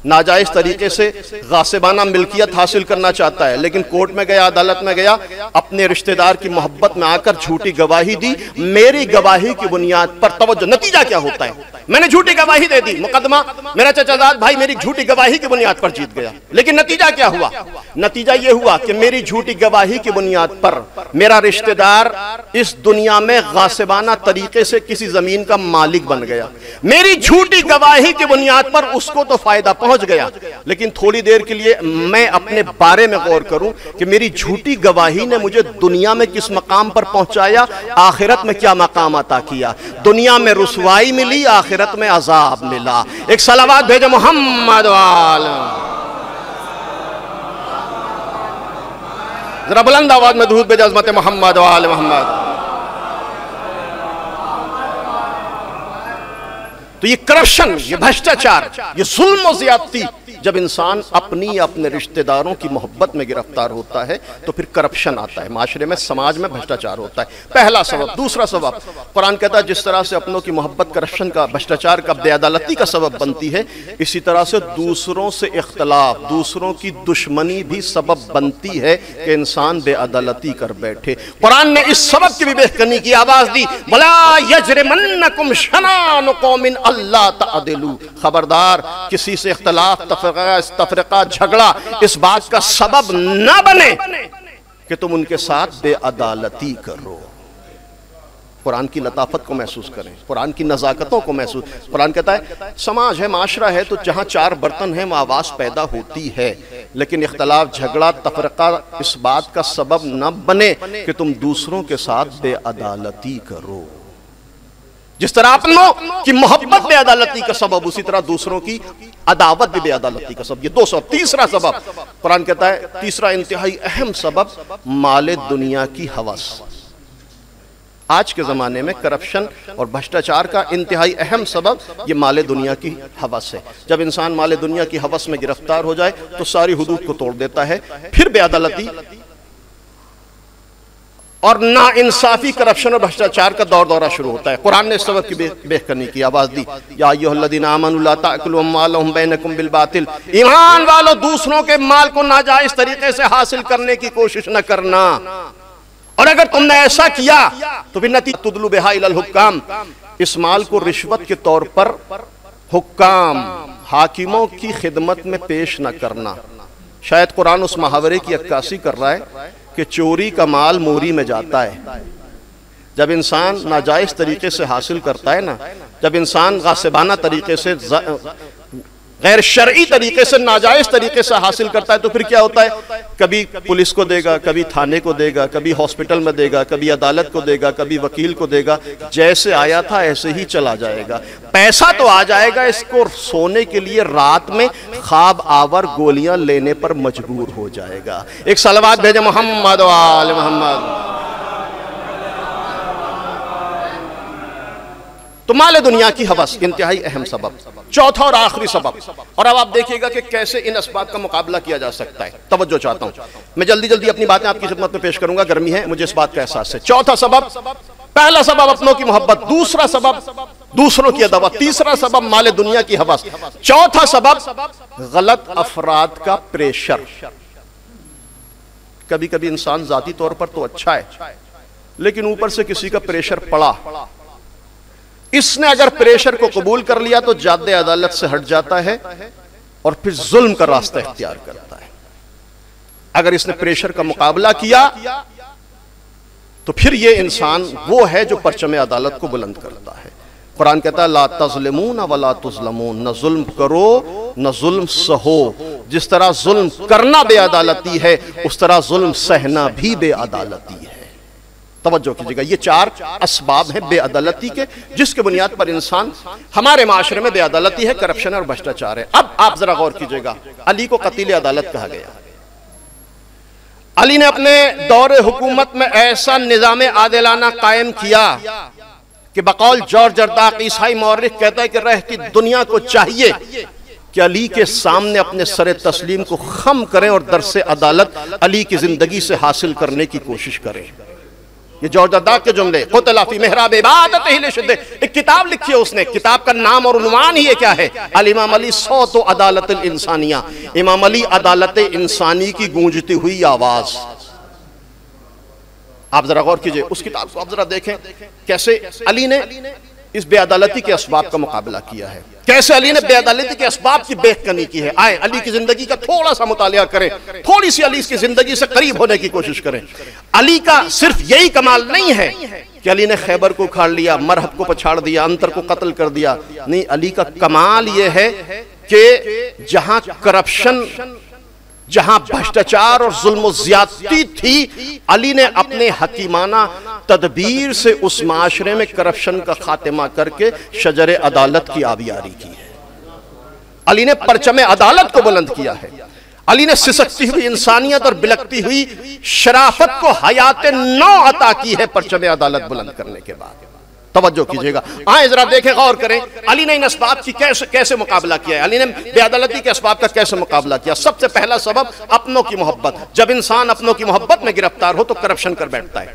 नाजायज तरीके से गासिबाना मिल्कियत हासिल करना चाहता है, लेकिन कोर्ट में गया, अदालत में गया, अपने रिश्तेदार की मोहब्बत में आकर झूठी गवाही दी। मेरी गवाही की बुनियाद पर तवज्जो, नतीजा क्या होता है? मैंने झूठी गवाही दे दी, मुकदमा मेरा चचाजाद भाई मेरी झूठी गवाही की बुनियाद पर जीत गया, लेकिन नतीजा क्या हुआ? नतीजा यह हुआ कि मेरी झूठी गवाही की बुनियाद पर मेरा रिश्तेदार इस दुनिया में गासिबाना तरीके से किसी जमीन का मालिक बन गया। मेरी झूठी गवाही की बुनियाद पर उसको तो फायदा पहुंच गया, लेकिन थोड़ी देर के लिए मैं अपने बारे में गौर करूं कि मेरी झूठी गवाही ने मुझे दुनिया में किस मकाम पर पहुंचाया, आखिरत में क्या मकाम अता किया। दुनिया में रुसवाई मिली, आखिरत में अजाब मिला। एक सलावत भेजो मोहम्मद वाले, जरा बुलंद आवाज में दुरूद भेजो अज़मत मोहम्मद वाले मोहम्मद। तो ये करप्शन, ये भ्रष्टाचार, ये जुल्म और ज़्यादती, जब इंसान अपनी अपने रिश्तेदारों की मोहब्बत में गिरफ्तार होता है तो फिर करप्शन आता है, माशरे में, समाज में भ्रष्टाचार होता है। पहला सबब। दूसरा सबब, कुरान कहता है जिस तरह से अपनों की मोहब्बत करप्शन का, भ्रष्टाचार का, बेअदालती का सबब बनती है, इसी तरह से दूसरों से इख्तलाफ, दूसरों की दुश्मनी भी सबब बनती है कि इंसान बेअदालती कर बैठे। कुरान ने इस सबब की भी बेखनी की आवाज दी, वला यजरिमन्नकुम शनानु कौमिन अल्ला तअदिलू। खबरदार किसी से इख्तलाफ, तफरीका, झगड़ा इस बात का सबब ना बने कि तुम उनके साथ बेअदालती करो। कुरान की लताफत को महसूस करें, कुरान की नज़ाकतों को महसूस। कुरान कहता है समाज है, माशरा है, तो जहां चार बर्तन हैं वहां आवाज पैदा होती है, लेकिन इख्तलाफ, झगड़ा, तफरीका इस बात का सबब न बने कि तुम दूसरों के साथ बेअदालती करो। जिस तरह अपनों की मोहब्बत बेअदालती का सबब, उसी तरह दूसरों की अदावत भी बेअदालती का सबब। ये दो सबब। तीसरा सबब, कुरान कहता है तीसरा इंतहाई अहम सबब, माले दुनिया की हवस। आज के ज़माने में करप्शन और भ्रष्टाचार का इंतहाई अहम सबब ये माले दुनिया की हवस है। जब इंसान माले दुनिया की हवस में गिरफ्तार हो जाए तो सारी हुदूद को तोड़ देता है, फिर बेअदालती और ना इंसाफी, करप्शन और भ्रष्टाचार का दौरा शुरू होता है। कुरान ने इस सबब की बेखनी की आवाज दी, या अय्युहल्लज़ीना आमनू ला ताकुलू अम्वालहुम बैनकुम बिल बातिल। ईमान वालों, दूसरों के माल को नाजायज तरीके से हासिल करने की कोशिश न करना, और अगर तुमने ऐसा किया तो फिर नती तुदलु बिहा इलल हुक्काम, इस माल को रिश्वत के तौर पर हुक्काम, हाकिमों की खिदमत में पेश न करना। शायद कुरान उस मुहावरे की अक्कासी कर रहा है कि चोरी का माल मोरी में जाता है। जब इंसान नाजायज तरीके से हासिल करता है ना, जब इंसान गासिबाना तरीके से, गैर शरई तरीके से, नाजायज तरीके से हासिल करता है, तो फिर क्या होता है? कभी पुलिस को देगा, कभी थाने को देगा, कभी हॉस्पिटल में देगा, कभी अदालत को देगा, कभी वकील को देगा। जैसे आया था ऐसे ही चला जाएगा। पैसा तो आ जाएगा, इसको सोने के लिए रात में ख्वाब आवर गोलियां लेने पर मजबूर हो जाएगा। एक सलवात भेजे मोहम्मद वाले मोहम्मद। तो माले दुनिया की हवस इंतहाई अहम सबब। चौथा और आखिरी सबब, और अब आप देखिएगा कि कैसे इन असबाब का मुकाबला किया जा सकता है। तवज्जो चाहता हूं, मैं जल्दी जल्दी अपनी बातें आपकी खिदमत में पेश करूंगा, गर्मी है, मुझे इस बात का एहसास है। चौथा सबब, पहला सबब अपनों की मोहब्बत, दूसरा सबब दूसरों की अदावत, तीसरा सबब माले दुनिया की हवस, चौथा सबब गलत अफराद का प्रेशर। कभी कभी इंसान जाती तौर पर तो अच्छा है, लेकिन ऊपर से किसी का प्रेशर पड़ा, इसने अगर प्रेशर को कबूल कर लिया तो जादे अदालत से हट जाता है और फिर जुल्म का रास्ता इख्तियार करता है। अगर इसने प्रेशर का मुकाबला किया तो फिर यह इंसान वो है जो परचम अदालत को बुलंद करता है। कुरान कहता है ला तज़लिमून वला तुज़लमून, न जुल्म करो न जुल्म सहो। जिस तरह जुल्म करना बेअदालती है, उस तरह जुल्म सहना भी बेअदालती है। तवज्जो कीजिएगा, ये 4 असबाब हैं बेअदालती के, जिसके बुनियाद पर इंसान, हमारे माशरे में बेअदालती है, करप्शन और भ्रष्टाचार है। अब आप जरा गौर कीजिएगा, अली को कतील अदालत कहा गया। अली ने अपने दौरे हुकूमत में ऐसा निजाम आदिलाना कायम किया कि बकौल जॉर्ज जर्दाक ईसाई मौर्रिख कहता है कि रहती दुनिया को चाहिए कि अली के सामने अपने सरे तस्लीम को खम करें और दरसे अदालत अली की जिंदगी से हासिल करने की कोशिश करें। ये जॉर्ज जर्दाक के जुमले। क़ुतिला फ़ी मिहराब इबादतिही लिशिद्दत, एक किताब लिखी है उसने, किताब का नाम और उन्वान ही ये क्या है, अल इमाम अली सौत अदालतुल इंसानिया, इमाम अली अदालत इंसानी की गूंजती हुई आवाज। आप जरा गौर कीजिए, उस किताब को आप जरा देखें कैसे अली ने इस बेअदालती के असबाब का मुकाबला किया है, कैसे अली ने बेअदालती के असबाब की बेखनी की है। आए अली की जिंदगी का थोड़ा सा मुतालिया करें, थोड़ी सी अली की जिंदगी से करीब होने की कोशिश करें। अली का सिर्फ यही कमाल नहीं है कि अली ने खैबर को उखाड़ लिया, मरहब को पछाड़ दिया, अंतर को कत्ल कर दिया। नहीं, अली का कमाल यह है कि जहां करप्शन, जहां भ्रष्टाचार और जुल्म ज्यादती थी, अली ने अपने हकीमाना तदबीर से उस माशरे में करप्शन का खात्मा करके शजर अदालत की आबियारी की है। अली ने परचम अदालत को बुलंद किया है। अली ने सिसकती हुई इंसानियत और बिलकती हुई शराफत को हयात नौ अता की है परचम अदालत बुलंद करने के बाद। तवज्जो कीजिएगा, आए जरा देखें, गौर करें, अली ने इन असबाब की कैसे मुकाबला किया है। अली ने बेअदालती के असबाब का कैसे मुकाबला किया। सबसे पहला सबब अपनों की मोहब्बत। जब इंसान अपनों की मोहब्बत में गिरफ्तार हो तो करप्शन कर बैठता है,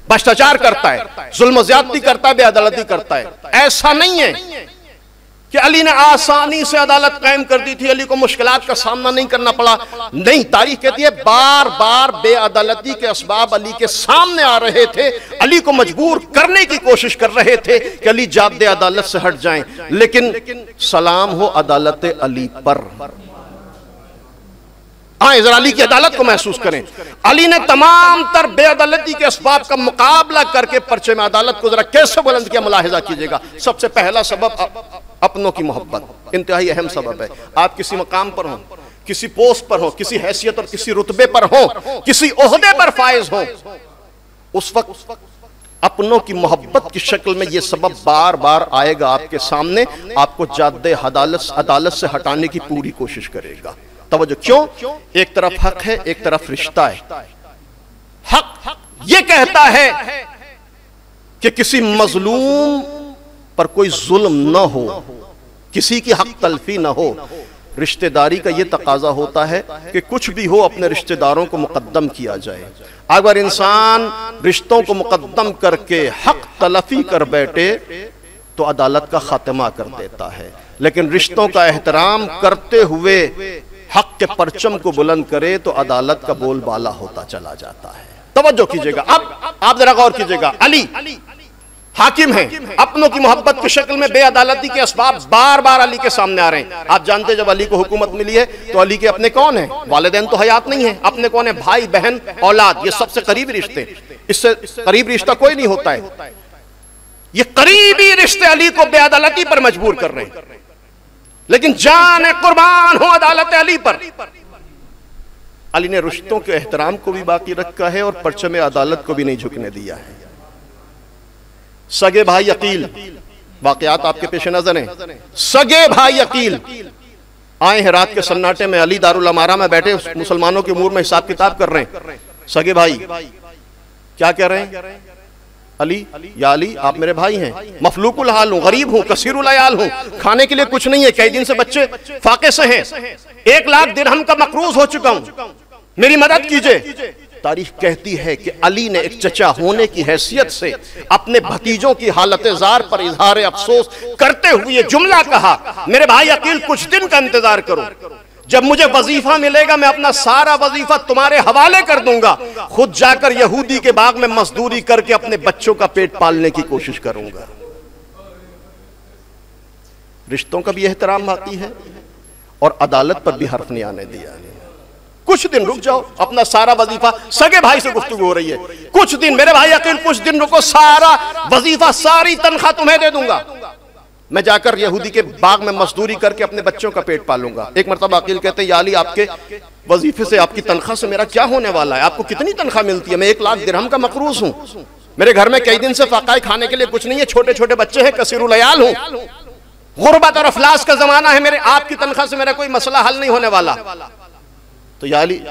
भ्रष्टाचार करता है, जुल्म ज्यादती करता है, बेअदालती करता है। ऐसा नहीं है कि अली ने आसानी से अदालत कायम कर दी थी, अली को मुश्किलात का सामना नहीं करना पड़ा। नहीं, तारीख कहती है बार बार बेअदालती के असबाब अली के सामने आ रहे थे, अली को मजबूर करने की कोशिश कर रहे थे कि अली जाब्दे अदालत से हट जाएं। लेकिन सलाम हो अदालत अली पर। आए जरा अली की अदालत को महसूस करें। अली ने तमाम तर बेअदालती के असबाब का मुकाबला करके परचे में अदालत को जरा कैसे बुलंद किया, मुलाहिजा कीजिएगा। सबसे पहला सबब अपनों की मोहब्बत, इंतहाई अहम सबब है। आप किसी मकाम पर हो, किसी पोस्ट पर हो, किसी हैसियत और किसी रुतबे पर हो, किसी ओहदे पर फायज हो, उस वक्त अपनों की मोहब्बत की शक्ल में यह सबब बार बार आएगा आपके सामने, आपको जादे अदालत से हटाने की पूरी कोशिश करेगा। तवज्जो, क्यों? एक तरफ हक है, एक तरफ रिश्ता है। हक ये कहता है कि किसी मजलूम पर कोई जुल्म न हो, किसी की हक तलफी न हो। रिश्तेदारी का यह तकाजा होता है कि कुछ भी हो अपने रिश्तेदारों को मुकद्दम किया जाए। अगर इंसान रिश्तों को मुकद्दम करके हक तलफी कर बैठे तो अदालत का खात्मा कर देता है, लेकिन रिश्तों का एहतराम करते हुए हक के परचम को बुलंद करे तो अदालत का बोलबाला होता चला जाता है। तवज्जो कीजिएगा, अब आप जरा गौर कीजिएगा, अली हाकिम हैं, अपनों की मोहब्बत की शक्ल में बेअदालती के असबाब बार बार अली के सामने आ रहे हैं। आप जानते हैं जब अली को हुकूमत मिली है तो अली के अपने कौन हैं? वालिदैन तो हयात नहीं है, अपने कौन है? भाई बहन औलाद, ये सबसे करीबी रिश्ते, इससे करीबी रिश्ता कोई नहीं होता है। ये करीबी रिश्ते अली को बेअदालती पर मजबूर कर रहे हैं, लेकिन जान कुर्बान हो अदालत अली पर। अली ने रिश्तों के एहतराम को भी बाकी रखा है और परचम अदालत को भी नहीं झुकने दिया है। सगे भाई अकील, वाकयात आपके पेश नजर हैं। सगे भाई अकील आए हैं रात के सन्नाटे में, अली दारुल अमारा में बैठे मुसलमानों के मुंह में हिसाब किताब कर रहे हैं। सगे भाई क्या कह रहे हैं? अली, या अली आप मेरे भाई हैं, मफलूकुल हाल हूं, गरीब हूं, कसीरुल अयाल हूं, खाने के लिए कुछ नहीं है, कई दिन से बच्चे फाके से हैं, 1 लाख दिरहम का मकरूज हो चुका हूं, मेरी मदद कीजिए। तारीख कहती है कि अली ने एक चचा होने की हैसियत से अपने भतीजों की हालत जार पर इजहार अफसोस करते हुए जुमला कहा, मेरे भाई अकील कुछ दिन का इंतजार करो, जब मुझे वजीफा मिलेगा मैं अपना सारा वजीफा तुम्हारे हवाले कर दूंगा, खुद जाकर यहूदी के बाग में मजदूरी करके अपने बच्चों का पेट पालने की कोशिश करूंगा। रिश्तों का भी एहतराम बाकी है और अदालत पर भी हर्फ नहीं आने दिया। कुछ दिन रुक जाओ, अपना सारा वजीफा, सगे भाई से गुफ्तगू हो रही है, कुछ दिन मेरे भाई अकील कुछ दिन रुको, सारा वजीफा सारी तनख्वाह तुम्हें दे दूंगा, मैं जाकर यहूदी के बाग में मजदूरी करके अपने बच्चों का पेट पालूंगा। एक मरतबा अकील कहते हैं, या अली आपके वजीफे से, आपकी तनख्वाह से मेरा क्या होने वाला है? आपको कितनी तनख्वाह मिलती है? मैं 1 लाख दिरहम का मकरूज हूं, मेरे घर में कई दिन से फाकाए खाने के लिए कुछ नहीं है, छोटे छोटे बच्चे हैं, कसीरुल अयाल हूं, गुर्बत और अफलास का जमाना है, मेरे आपकी तनख्वाह से मेरा कोई मसला हल नहीं होने वाला। तो या अली,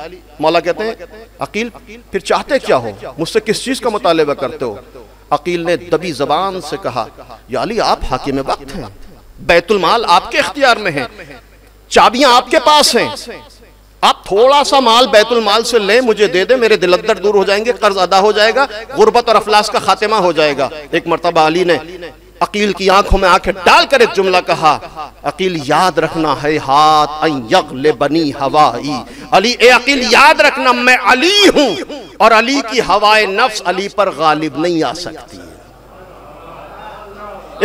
मौला कहते हैं, अकील फिर चाहते क्या हो, मुझसे किस चीज का मुतालिबा करते हो? अकील ने दबी जबान से कहा, या अली आप हाकिम वक्त हैं, बैतुल माल आपके इख्तियार में है, चाबियां आपके पास हैं, आप थोड़ा सा माल बैतुल माल से ले मुझे दे दे, मेरे दिलद्दर दूर हो जाएंगे, कर्ज अदा हो जाएगा, गुर्बत और अफलास का खातिमा हो जाएगा। एक मरतबा अली ने अकील की आंखों में आंखें डालकर एक जुमला कहा, अकील याद रखना है हाथ यगले बनी हवाई, अली ए अकील याद रखना मैं अली हूं और अली की हवाए नफ्स अली पर गालिब नहीं आ सकती।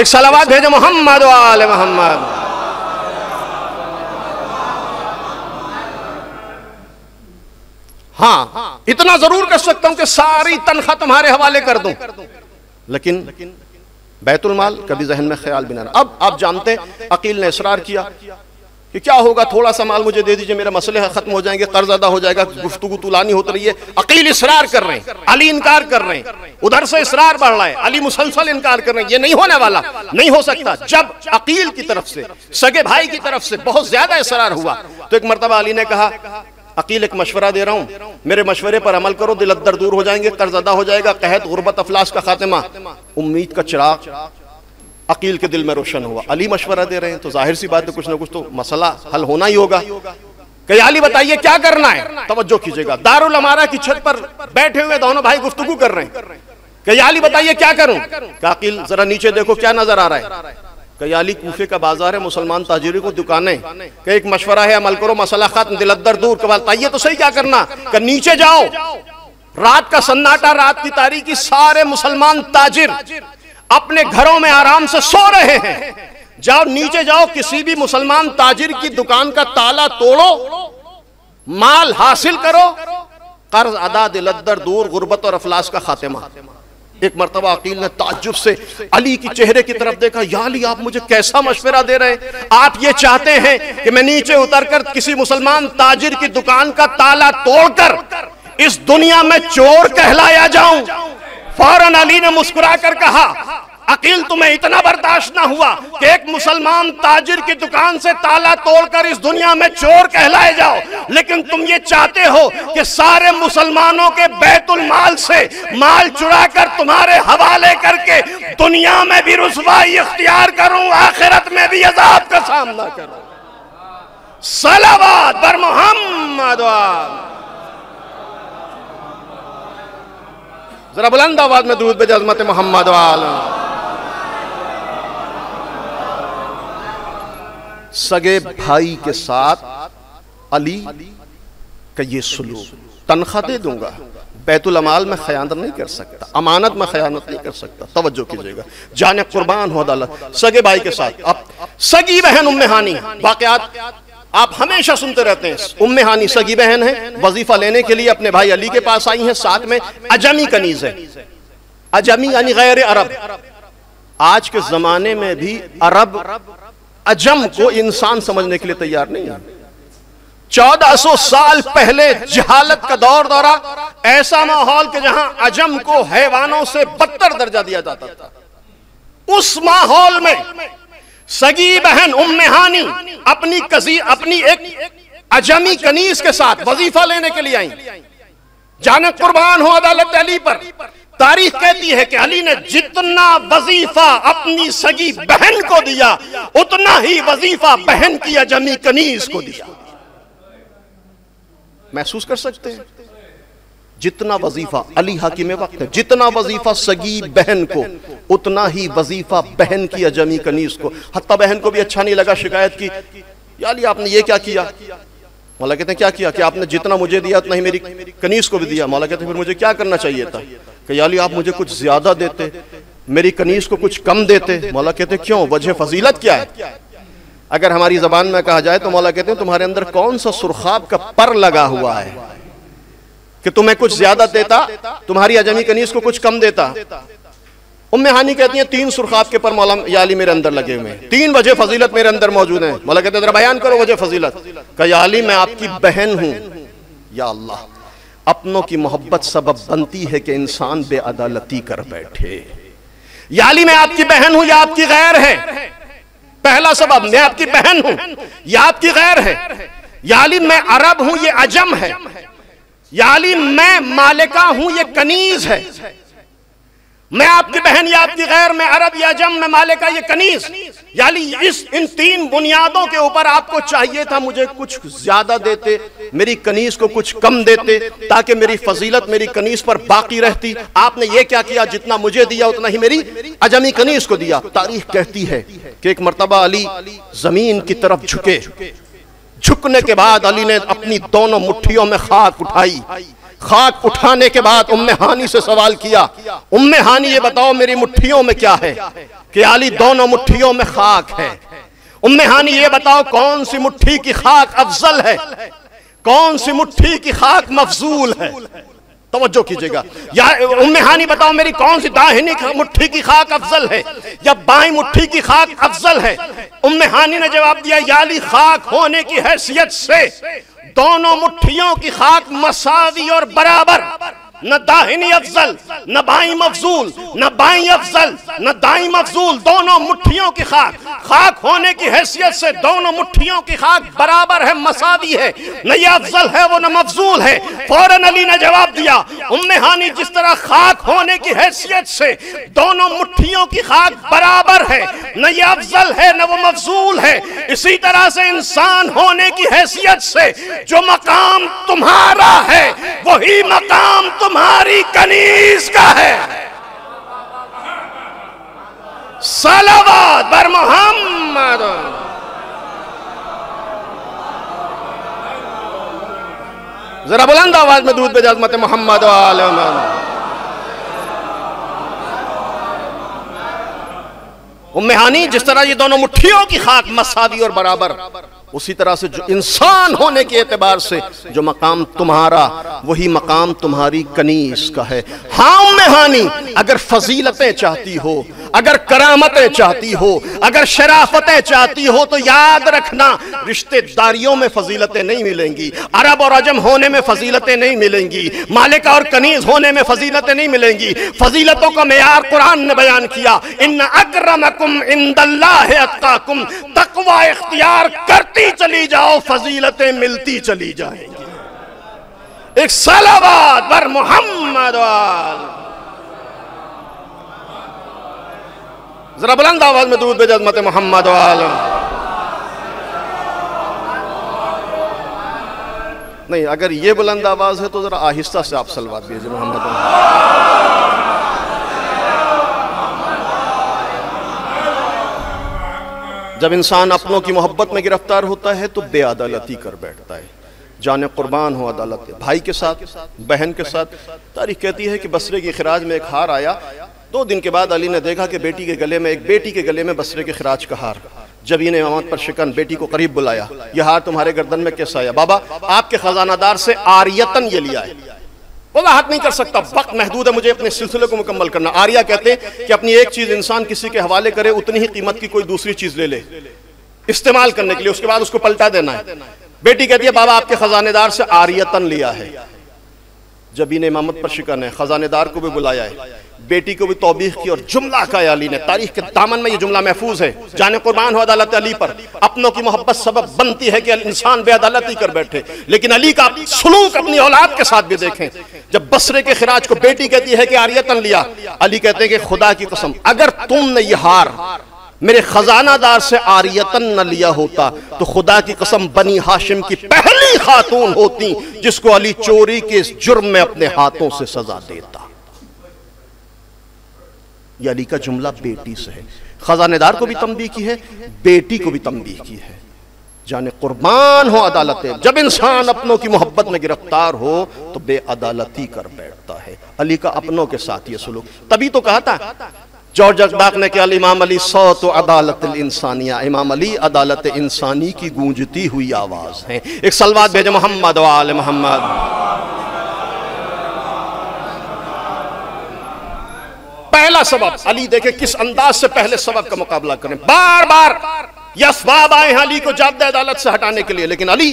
एक सलावत भेजो मोहम्मद वाले मोहम्मद। हाँ, इतना जरूर कर सकता हूं कि सारी तनख्वाह तुम्हारे हवाले कर दूं, लेकिन बैतुल माल कभी जहन में ख्याल भी ना। अब आप जानते हैं अकील ने इसरार किया कि क्या होगा, थोड़ा सा माल मुझे दे दीजिए, मेरे मसले खत्म हो जाएंगे, कर्ज अदा हो जाएगा। गुफ्तगू तुलानी होती रही है, अकील इसरार कर रहे हैं, अली इनकार कर रहे हैं, उधर से इसरार बढ़ रहा है, अली मुसलसल इनकार कर रहे हैं, ये नहीं होने वाला, नहीं हो सकता। जब अकील की तरफ से, सगे भाई की तरफ से बहुत ज्यादा इसरार हुआ तो एक मरतबा अली ने कहा, अकील एक मशवरा दे रहा हूं, मेरे मशवरे पर अमल करो, दिल अद्दर दूर हो जाएंगे, कर्ज अदा हो जाएगा, कहत गुर्बत अफलास का खातिमा। उम्मीद का चिराग अकील के दिल में रोशन हुआ। अली मशवरा दे रहे हैं तो जाहिर सी बात है कुछ ना कुछ तो मसला हल होना ही होगा। कहीं अली बताइए क्या करना है? तवज्जो कीजिएगा, दारुल अमारा की छत पर बैठे हुए दोनों भाई गुफ्तगू कर रहे हैं। कहीं अली बताइए क्या करूं? अकील जरा नीचे देखो क्या नजर आ रहा है? कहीं अली कूफे का बाजार है, मुसलमान ताजिरी को दुकानें, कहीं एक मशवरा है, अमल करो, मसला खत्म, दिल अद्दर दूर। बताइए तो सही क्या करना? नीचे जाओ, रात का सन्नाटा, रात की तारीकी, सारे मुसलमान ताजिर अपने घरों में आराम से सो रहे हैं, जाओ नीचे जाओ, किसी भी मुसलमान ताजिर की दुकान का ताला तोड़ो, माल हासिल करो, कर्ज अदा, दिल अद्दर दूर, गुर्बत और अफलास का खातिमा। एक मरतबा अकील ने ताज्जुब से अली की चेहरे की तरफ देखा, या अली आप मुझे कैसा मशवरा दे रहे हैं? आप ये चाहते हैं कि मैं नीचे उतरकर किसी मुसलमान ताजिर की दुकान का ताला तोड़कर इस दुनिया में चोर कहलाया जाऊं? फौरन अली ने मुस्कुरा कर कहा, अकील तुम्हें इतना बर्दाश्त ना हुआ कि एक मुसलमान ताजिर की दुकान से ताला तोड़कर इस दुनिया में चोर कहलाए जाओ, लेकिन तुम ये चाहते हो कि सारे मुसलमानों के बैतुल माल से माल चुराकर तुम्हारे हवाले करके दुनिया में भी रुसवाई इख्तियार करूं, आखिरत में भी अजाब का सामना करूं। सलावत बर मोहम्मद। जरा बुलंद आवाज में दुरूद पे अज़मत मोहम्मद वाला। सगे भाई के साथ अली का ये सुलूक, तनख्वाह दे दूंगा, बैतुल अमाल में खयानत नहीं कर सकता, अमानत में खयानत नहीं कर सकता। तवज्जो कीजिएगा, जाने कुर्बान हो अदालत, सगे भाई के साथ। अब सगी बहन उम्मे हानी, वाकयात आप हमेशा सुनते रहते हैं। उम्मे हानी सगी बहन है, वजीफा लेने के लिए अपने भाई अली के पास आई हैं, साथ में अजमी कनीज है। अजमी यानी गैर अरब। आज के जमाने में भी अरब अजम को इंसान समझने के लिए तैयार नहीं है। 1400 साल पहले जहालत का दौर दौरा, ऐसा माहौल कि जहां अजम को हैवानों से बदतर दर्जा दिया जाता था। उस माहौल में सगी बहन उम्मे हानी अपनी एक अजमी कनीज के साथ वजीफा लेने के लिए आई। जाने कुर्बान हो अदालत अली पर। तारीख कहती है कि अली ने जितना वजीफा अपनी सगी बहन को दिया, उतना ही वजीफा बहन की अजमी कनीज को दिया। महसूस कर सकते हैं, जितना वजीफा अली हाकिम वक्त है, जितना वजीफा सगी बहन को, उतना ही वजीफा बहन की अजमी कनीज को। हत्ता बहन को भी अच्छा नहीं लगा, शिकायत की, या अली आपने ये क्या किया? मौला कहते हैं क्या किया कि आपने जितना मुझे दिया उतना ही मेरी कनीज को भी दिया। मौला कहते हैं फिर मुझे क्या करना चाहिए था कि या अली आप मुझे कुछ ज्यादा देते, मेरी कनीज को कुछ कम देते। मौला कहते हैं क्यों, वजह फजीलत क्या है? अगर हमारी जबान में कहा जाए तो मौला कहते हैं तुम्हारे अंदर कौन सा सुरखाब का पर लगा हुआ है कि तुम्हें कुछ ज्यादा देता, तुम्हारी अजमी कनीज को कुछ कम देता। उम्मे हानी कहती हैं 3 सुरखाब के पर मौला या अली मेरे अंदर लगे हुए हैं, 3 वजह फजीलत मेरे अंदर मौजूद हैं। मौला कहते हैं जरा बयान करो वजह फजीलत का। या अली मैं आपकी बहन हूं। या अल्लाह, अपनों की मोहब्बत सबब बनती है कि इंसान बेअदालती कर बैठे। या अली मैं आपकी बहन हूं या आपकी गैर है? पहला सबब, मैं आपकी बहन हूं या आपकी गैर है। या अली मैं अरब हूं ये अजम है। या अली मैं मालिका हूं ये कनीज है। मैं आपकी बहन या आपकी गैर, मैं अरब या अजम, मैं मालिका ये कनीज। या अली इन 3 बुनियादों के ऊपर आपको चाहिए था मुझे कुछ ज्यादा देते, मेरी कनीज को कुछ कम देते, ताकि मेरी फजीलत मेरी कनीज पर बाकी रहती। आपने ये क्या किया, जितना मुझे दिया उतना ही मेरी अजमी कनीज को दिया। तारीख कहती है कि एक मर्तबा अली जमीन की तरफ झुके, झुकने के बाद अली ने अपनी दोनों मुट्ठियों में खाक उठाई। खाक उठाने के बाद उम्मे हानी से सवाल किया, उम्मे हानी ये बताओ मेरी मुट्ठियों में क्या है? कि अली दोनों मुट्ठियों में खाक है। उम्मे हानी ये बताओ कौन सी मुट्ठी की खाक अफजल है, कौन सी मुट्ठी की खाक मफजूल है? तवज्जो कीजिएगा। या उम्मे हानी बताओ मेरी कौन सी दाहिनी मुट्ठी की खाक अफजल है या बाईं मुट्ठी की खाक अफजल है? उम्मे हानी ने जवाब दिया, या अली खाक होने की हैसियत से दोनों मुट्ठियों की खाक मसावी और बराबर, न दाहिनी अफजल न बाईं मफजूल, न बाईं अफजल न दाईं मफजूल, दोनों मुट्ठियों की खाक, खाक होने की हैसियत से दोनों मुट्ठियों की खाक बराबर है, मसावी है, न ये अफजल है वो न मफजूल है। फौरन अली ने जवाब दिया, उम्मे हानी जिस तरह खाक होने की हैसियत से दोनों मुट्ठियों की खाक बराबर है, न ये अफजल है न वो मफजूल है, इसी तरह से इंसान होने की हैसियत से जो मकाम तुम्हारा है वही मकाम तुम्हारी कनीज का है। सलावत बर मोहम्मद। जरा बुलंद आवाज में दूध बेजमत मोहम्मद वाले। उम्मे हानी जिस तरह ये दोनों मुट्ठियों की खाक मसावी और बराबर, उसी तरह से जो इंसान होने के एतबार से जो मकाम तुम्हारा वही मकाम तुम्हारी कनीज का है। हाँ उम्मे हानी, अगर फजीलतें चाहती हो, अगर करामतें चाहती हो, अगर शराफतें चाहती हो तो याद रखना रिश्तेदारियों में फजीलतें नहीं मिलेंगी, अरब और अजम होने में फजीलतें नहीं मिलेंगी, मालिका और कनीज होने में फजीलतें नहीं मिलेंगी। फजीलतों का मेयार कुरान ने बयान किया, इन्ना अक्रमकुम इंदल्लाहि अत्काकुम, तकवा इख्तियार करती चली जाओ फजीलतें मिलती चली जाएंगी। एक सलावत बर मोहम्मद वाल। जरा बुलंद आवाज में दूध बेजमत मोहम्मद वाल। नहीं, अगर ये बुलंद आवाज है तो जरा आहिस्ता से आप सलवात दीजिए मोहम्मद। जब इंसान अपनों की मोहब्बत में गिरफ्तार होता है तो बेअदालती कर बैठता है। जाने कुर्बान हो अदालत, भाई के साथ, बहन के साथ। तारीख कहती है कि बसरे की खिराज में एक हार आया। 2 दिन के बाद अली ने देखा कि बेटी के गले में बसरे के खिराज का हार। जब इन्हें इमामत पर शिकन, बेटी को करीब बुलाया, यह हार तुम्हारे गर्दन में कैसा आया? बाबा आपके खजानादार से आरियतन ये लिया है। बोला हाथ नहीं कर सकता, वक्त महदूद है, मुझे अपने सिलसिले को मुकम्मल करना। आर्या कहते हैं कि अपनी एक चीज इंसान किसी के हवाले करे, उतनी ही कीमत की कोई दूसरी चीज ले ले इस्तेमाल करने के लिए, उसके बाद उसको पलटा देना है। बेटी कहती है बाबा आपके खजानेदार से आरियतन लिया है। जब इन्हें इमामत पर शिकन है, खजानेदार को भी बुलाया है, बेटी को भी तौबीख की और जुमला का अली ने। तारीख के दामन में ये जुमला महफूज है, जाने कुर्बान हो अदालत अली पर। अपनों की मोहब्बत सबब बनती है कि इंसान बेअदालती कर बैठे, लेकिन अली का सुलूक अपनी औलाद के साथ भी देखें। जब बसरे के खिराज को बेटी कहती है कि आरियतन लिया, अली कहते हैं कि खुदा की कसम अगर तुमने ये हार मेरे खजानादार से आरियतन न लिया होता तो खुदा की कसम बनी हाशिम की पहली खातून होती जिसको अली चोरी के इस जुर्म में अपने हाथों से सजा देता। ये अली का जुमला बेटी से है। खजानेदार को भी तंबीह की है, बेटी को भी तंबीह की है। जाने कुर्बान हो अदालत। जब इंसान अपनों की मोहब्बत में गिरफ्तार हो तो बेअदालती कर बैठता है। अली का अपनों के साथ ये सुलूक, तभी तो कहा था जॉर्ज अकबाक ने कि इमाम अली सौत अदालत इंसानिया, इमाम अली अदालत इंसानी की गूंजती हुई आवाज है। एक सलवात भेजे मोहम्मद वाले मोहम्मद। पहला सबब अली देखे किस अंदाज से पहले सबब का मुकाबला करें। बार बार ये असबाब आए हैं अली को जाब्ते अदालत से हटाने के लिए, लेकिन अली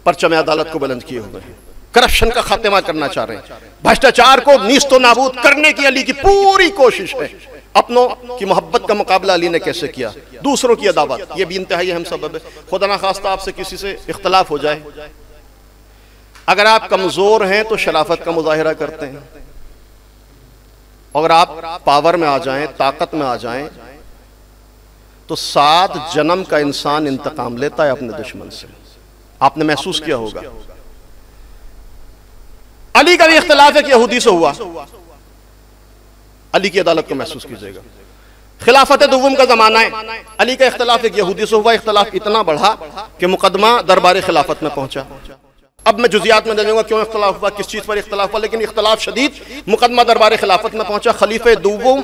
परचम अदालत को बुलंद किए हुए हैं, करप्शन का खात्मा करना चाह रहे हैं, भ्रष्टाचार को नीस्तो नाबूद करने की अली की पूरी कोशिश है। अपनों की मोहब्बत का मुकाबला अली ने कैसे किया, दूसरों की अदावत, यह भी इंतहाई अहम सबब है। खुदा ना खास्ता आपसे किसी से इख्तलाफ हो जाए, अगर आप कमजोर हैं तो शराफत का मुजाहिरा करते हैं, अगर आप पावर में आ जाएं, ताकत में आ जाएं, तो 7 जन्म का इंसान इंतकाम लेता है अपने दुश्मन से। आपने महसूस किया होगा। अली का भी इख्तिलाफ एक यहूदी से हुआ, अली की अदालत को महसूस कीजिएगा। खिलाफत दुव्वम का जमाना है, अली का इख्तिलाफ एक यहूदी से हुआ। इख्तिलाफ इतना बढ़ा कि मुकदमा दरबार खिलाफत में पहुंचा। अब मैं जुजियात में जाऊंगा क्यों इख्तिलाफ हुआ, किस चीज पर इख्तिलाफ हुआ, लेकिन इख्तिलाफ शदीद, मुकदमा दरबार खिलाफत में पहुंचा। खलीफे दुव्वम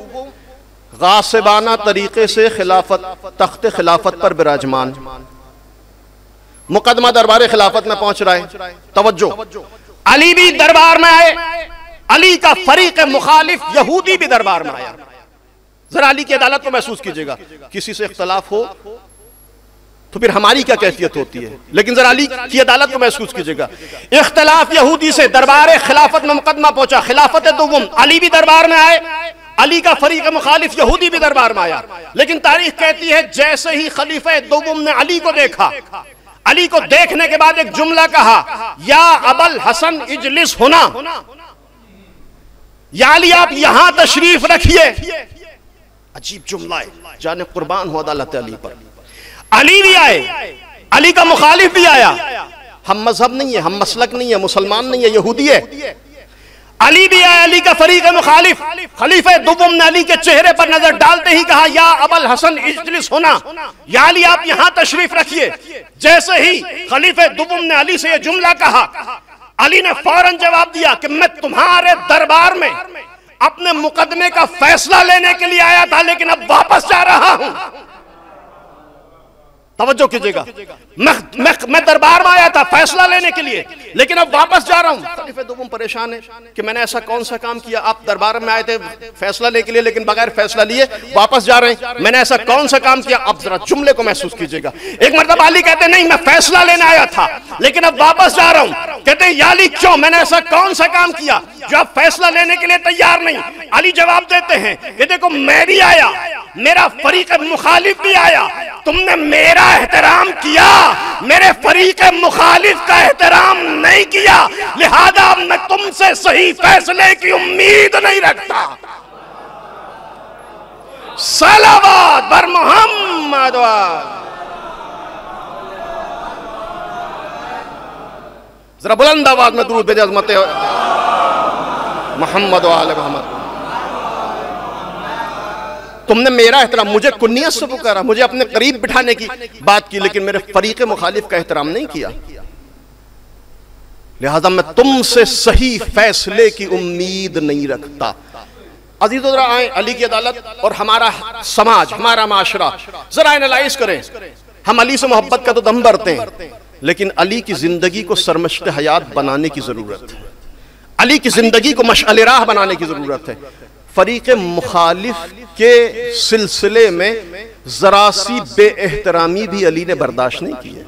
गासिबाना तरीके से खिलाफत तख्त खिलाफत पर विराजमान, मुकदमा दरबार खिलाफत में पहुंच रहा है। तवज्जो, अली भी दरबार में आए, अली का फरीक मुखालिफ यहूदी भी दरबार में आया। जरा अली की अदालत को महसूस कीजिएगा। किसी से इख्तिलाफ हो तो फिर हमारी क्या कैफियत होती है, लेकिन जरा अली की अदालत को महसूस कीजिएगा। इख्तिलाफ यहूदी से दरबार खिलाफत में मुकदमा पहुंचा, खिलाफत दुव्वम, अली भी दरबार में आए, अली का फरीक मुखालिफ यहूदी भी दरबार में आया। लेकिन तारीख कहती है जैसे ही खलीफा दुव्वम ने अली को देखा, अली को देखने के बाद एक जुमला कहा, या अबल हसन इजलिस होना, या अली आप यहां तशरीफ रखिए। अजीब जुमला है, जाने कुर्बान हो अदालत अली पर। अली भी आए, अली का मुखालिफ भी आया। हम मजहब नहीं है, हम मसलक नहीं है, मुसलमान नहीं है, यहूदी है। अली भी आया, अली का फरीक मुखालिफ। खलीफा दुव्वम ने अली के चेहरे पर नजर डालते ही कहा, या अबल हसन इजलिस होना, या अली आप यहां तशरीफ रखिए। जैसे ही खलीफा दुव्वम ने अली से यह जुमला कहा, अली ने फौरन जवाब दिया कि मैं तुम्हारे दरबार में अपने मुकदमे का फैसला लेने के लिए आया था, लेकिन अब वापस जा रहा हूं। तवज्जो कीजिएगा, मैं दरबार में आया था फैसला लेने के लिए, लेकिन अब वापस जा रहा हूं। खलीफा दुव्वम परेशान है कि मैंने ऐसा कौन सा काम किया, आप दरबार में आए थे फैसला लेने के लिए, लेकिन बगैर फैसला लिए वापस जा रहे हैं, मैंने ऐसा कौन सा काम किया। अब जरा जुमले को महसूस कीजिएगा। एक मरतबा अली कहते नहीं मैं फैसला लेने आया था, लेकिन अब वापस जा रहा हूं। कहते हैं या अली क्यों, मैंने ऐसा कौन सा काम किया जो आप फैसला लेने के लिए तैयार नहीं। अली जवाब देते हैं कि देखो मैं भी आया, मेरा फरीक मुखालिफ भी आया, तुमने मेरा एहतराम किया, मेरे फरीक मुखालिफ का एहतराम नहीं किया, लिहाजा मैं तुमसे सही फैसले की उम्मीद नहीं रखता। सलावत बर मोहम्मद। जरा बुलंद आवाज में दुरूद भेजे अज़मत मोहम्मद वाले मोहम्मद। तुमने मेरा एहतराम, मुझे कुन्नियत से पुकारा, मुझे अपने करीब बिठाने की बात की, लेकिन मेरे फरीक मुखालिफ का एहतराम नहीं किया, लिहाजा मैं तुमसे सही फैसले की उम्मीद नहीं रखता। अजीज़ो जरा आए अली की अदालत और हमारा समाज, हमारा माशरा जरा एनालाइज करें। हम अली से मोहब्बत का तो दम भरते हैं, लेकिन अली की जिंदगी को सरमश्क हयात बनाने की जरूरत है, अली की जिंदगी को मशअल राह बनाने की जरूरत है। फरीक मुखालिफ के सिलसिले में जरा सी बेएहतरामी भी अली ने बर्दाश्त नहीं की है।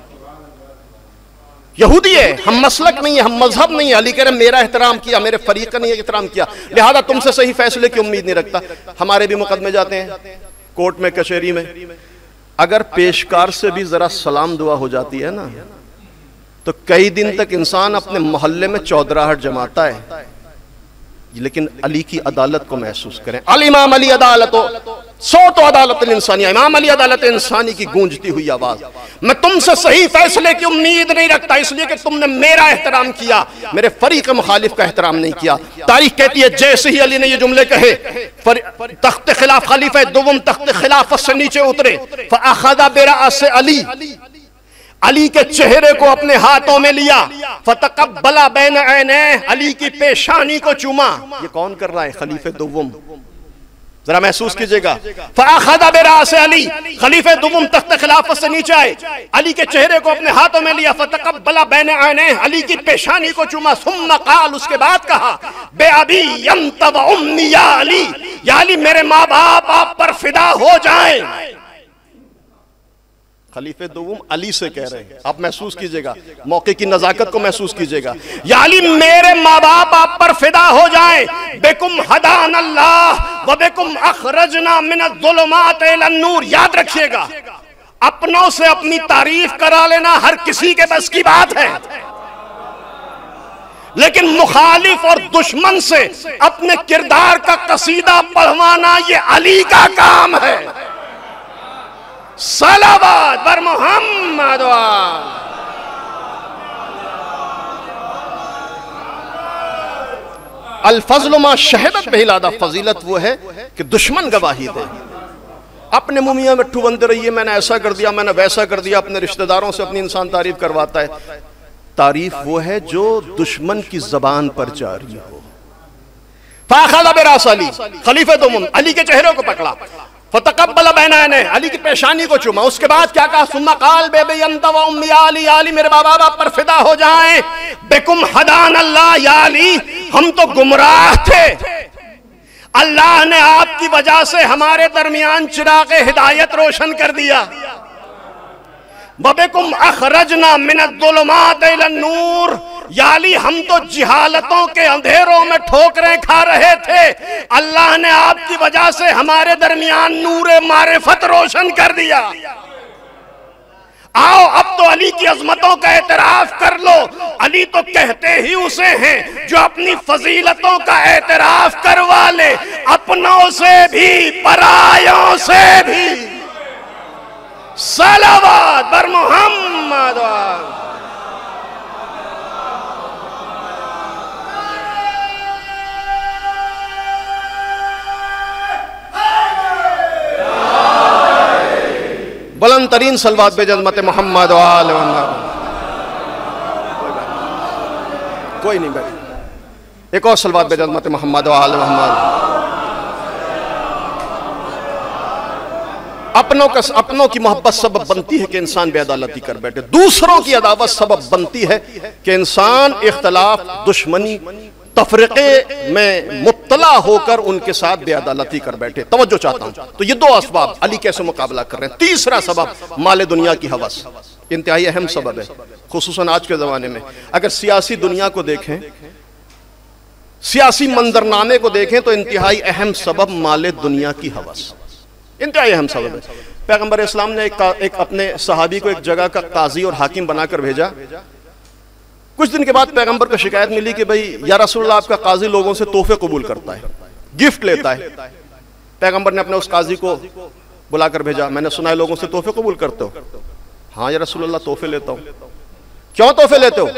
यहूदी है, हम मसलक नहीं है, हम मजहब नहीं है। अली कह रहे मेरा एहतराम किया, मेरे फरीक का नहीं एहतराम किया, लिहाजा तुमसे सही फैसले की उम्मीद नहीं रखता। हमारे भी मुकदमे जाते हैं कोर्ट में, कचहरी में, अगर पेशकार से भी जरा सलाम दुआ हो जाती है ना, तो कई दिन तक इंसान अपने मोहल्ले में चौधराहट जमाता है। लेकिन अली की अदालत को महसूस करें। अल इमाम अली अदालत सो तो अदालत इंसानी, इमाम अली अदालत इंसानी की गूंजती हुई आवाज, मैं तुमसे सही फैसले की उम्मीद नहीं रखता, इसलिए कि तुमने मेरा एहतराम किया, मेरे फरीक मुखालिफ का एहतराम नहीं किया। तारीख कहती है जैसे ही अली ने ये जुमले कहे, तख्त खिलाफ खलीफा दुव्वम तख्त खिलाफत से नीचे उतरे, फअखज़ बिरअस अली, अली के चेहरे को अपने हाथों में लिया, फतकब्बला बैन ऐनैह, अली की पेशानी को चूमा। ये कौन कर रहा है? खलीफे दुव्वम। जरा महसूस कीजिएगा। फअख़ज़ बिरास अली, खलीफे दुव्वम तख्त खिलाफत से नीचे आए, अली के चेहरे को अपने हाथों में लिया, फतकब्बला बैन ऐनैह, अली की पेशानी को चूमा। सुम्मा क़ाल, उसके बाद कहा, बे अबी अंत व उम्मी या अली, या अली मेरे माँ बाप आप पर फिदा हो जाएं। खलीफे दुव्वम अली से कह रहे हैं। आप महसूस कीजिएगा, मौके की नजाकत को महसूस कीजिएगा। या अली मेरे माँ बाप आप पर फिदा हो जाएं। बेकुम हदान अल्लाह व बेकुम अखरजना मिनज़्ज़ुलुमात इलन नूर। याद रखिएगा, अपनों से अपनी तारीफ करा लेना हर किसी के बस की बात है, लेकिन मुखालिफ और दुश्मन से अपने किरदार का कसीदा पढ़वाना ये अली का काम है। सलावत बर मोहम्मद। अल फज़्लु मा शहदत बिहिल आदाब, फजीलत वो है कि दुश्मन गवाही दे। अपने मुंह मियां मिट्ठू बनते रहिए, मैंने ऐसा कर दिया, मैंने वैसा कर दिया, अपने रिश्तेदारों से अपनी इंसान तारीफ करवाता है। तारीफ वो है जो दुश्मन की जबान पर जारी हो। फ़अख़ज़ बिरास अली, खलीफे दुव्वम अली के चेहरे को पकड़ा, फतकब्बला बैन ऐनैह, अली की पेशानी को चूमा। उसके बाद क्या कहा? सुम्मा क़ाल बे अबी अंत व उम्मी या अली, या अली मेरे बाबा बाप पर फिदा हो जाएं। बेकुम हदान अल्लाह, या अली हम तो गुमराह थे, अल्लाह ने आपकी वजह से हमारे दरमियान चिराग हिदायत रोशन कर दिया। वबिकुम अखरजना मिनज़्ज़ुलुमात इलन नूर, या अली हम तो जिहालतों के अंधेरों में ठोकरें खा रहे थे, अल्लाह ने आपकी वजह से हमारे दरमियान नूरे मारिफत रोशन कर दिया। आओ अब तो अली की अजमतों का एतराफ कर लो। अली तो कहते ही उसे हैं जो अपनी फजीलतों का एतराफ करवा ले, अपनों से भी परायों से भी। सलावत बर मोहम्मद। बुलंद तरीन सलवात बेजज़मत मोहम्मद व आल मोहम्मद। कोई नहीं भाई, एक और सलवात बेजज़मत मोहम्मद व आल मोहम्मद। अपनों की मोहब्बत सबब बनती है कि इंसान बेअदालती कर बैठे, दूसरों की अदावत सबब बनती है कि इंसान इख्तलाफ, दुश्मनी, तफरीके में मुब्तला होकर उनके साथ बेअदालती कर बैठे। तवज्जो चाहता हूं। तो ये दो असबाब अली कैसे मुकाबला कर रहे हैं। तीसरा सबब माले दुनिया की हवस, इंतहाई अहम सबब है, खुसूसन आज के जमाने में। अगर सियासी दुनिया को देखें, सियासी मंजरनामे को देखें, तो इंतहाई अहम सबब माले दुनिया की हवस, इंतहाई अहम सबब है। पैगंबर इस्लाम ने एक अपने सहाबी को एक जगह का काजी और हाकिम बनाकर भेजा। कुछ दिन के बाद पैगंबर को शिकायत मिली कि भाई या रसूलल्लाह आपका काजी लोगों से तोहफे कबूल करता है, गिफ्ट लेता है। पैगंबर ने अपने उस काजी को बुलाकर भेजा, मैंने सुना है लोगों से तोहफे कबूल करते हो? हाँ या रसूलल्लाह तोहफे लेता हूं। क्यों तोहफे लेते हो?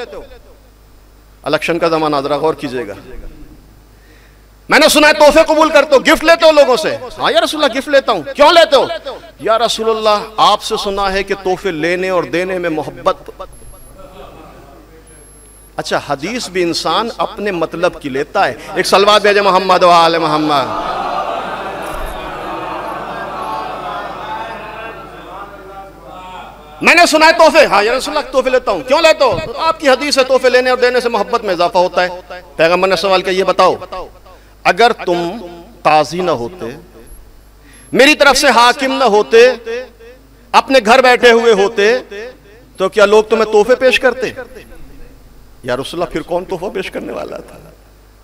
इलेक्शन का जमाना, जरा गौर कीजिएगा। मैंने सुना है तोहफे कबूल करते हो, गिफ्ट लेते हो लोगों से? हाँ या रसूलल्लाह गिफ्ट लेता हूं। क्यों लेते हो? या रसूलल्लाह आपसे सुना है कि तोहफे लेने और देने में मोहब्बत। अच्छा, हदीस भी इंसान अपने मतलब की लेता है। एक सलवात भेजे मोहम्मद व आले मोहम्मद। मैंने सुना है तोहफे, हाँ या रसूलल्लाह तोहफे लेता हूं। क्यों लेते हो? आपकी हदीस है तोहफे लेने और देने से मोहब्बत में इजाफा होता है। पैगंबर ने सवाल किया, ये बताओ अगर तुम काजी न होते, मेरी तरफ से हाकिम न होते, अपने घर बैठे हुए होते, तो क्या लोग तुम्हें तोहफे पेश करते? या रसूलल्लाह फिर कौन तोहफा पेश करने वाला था?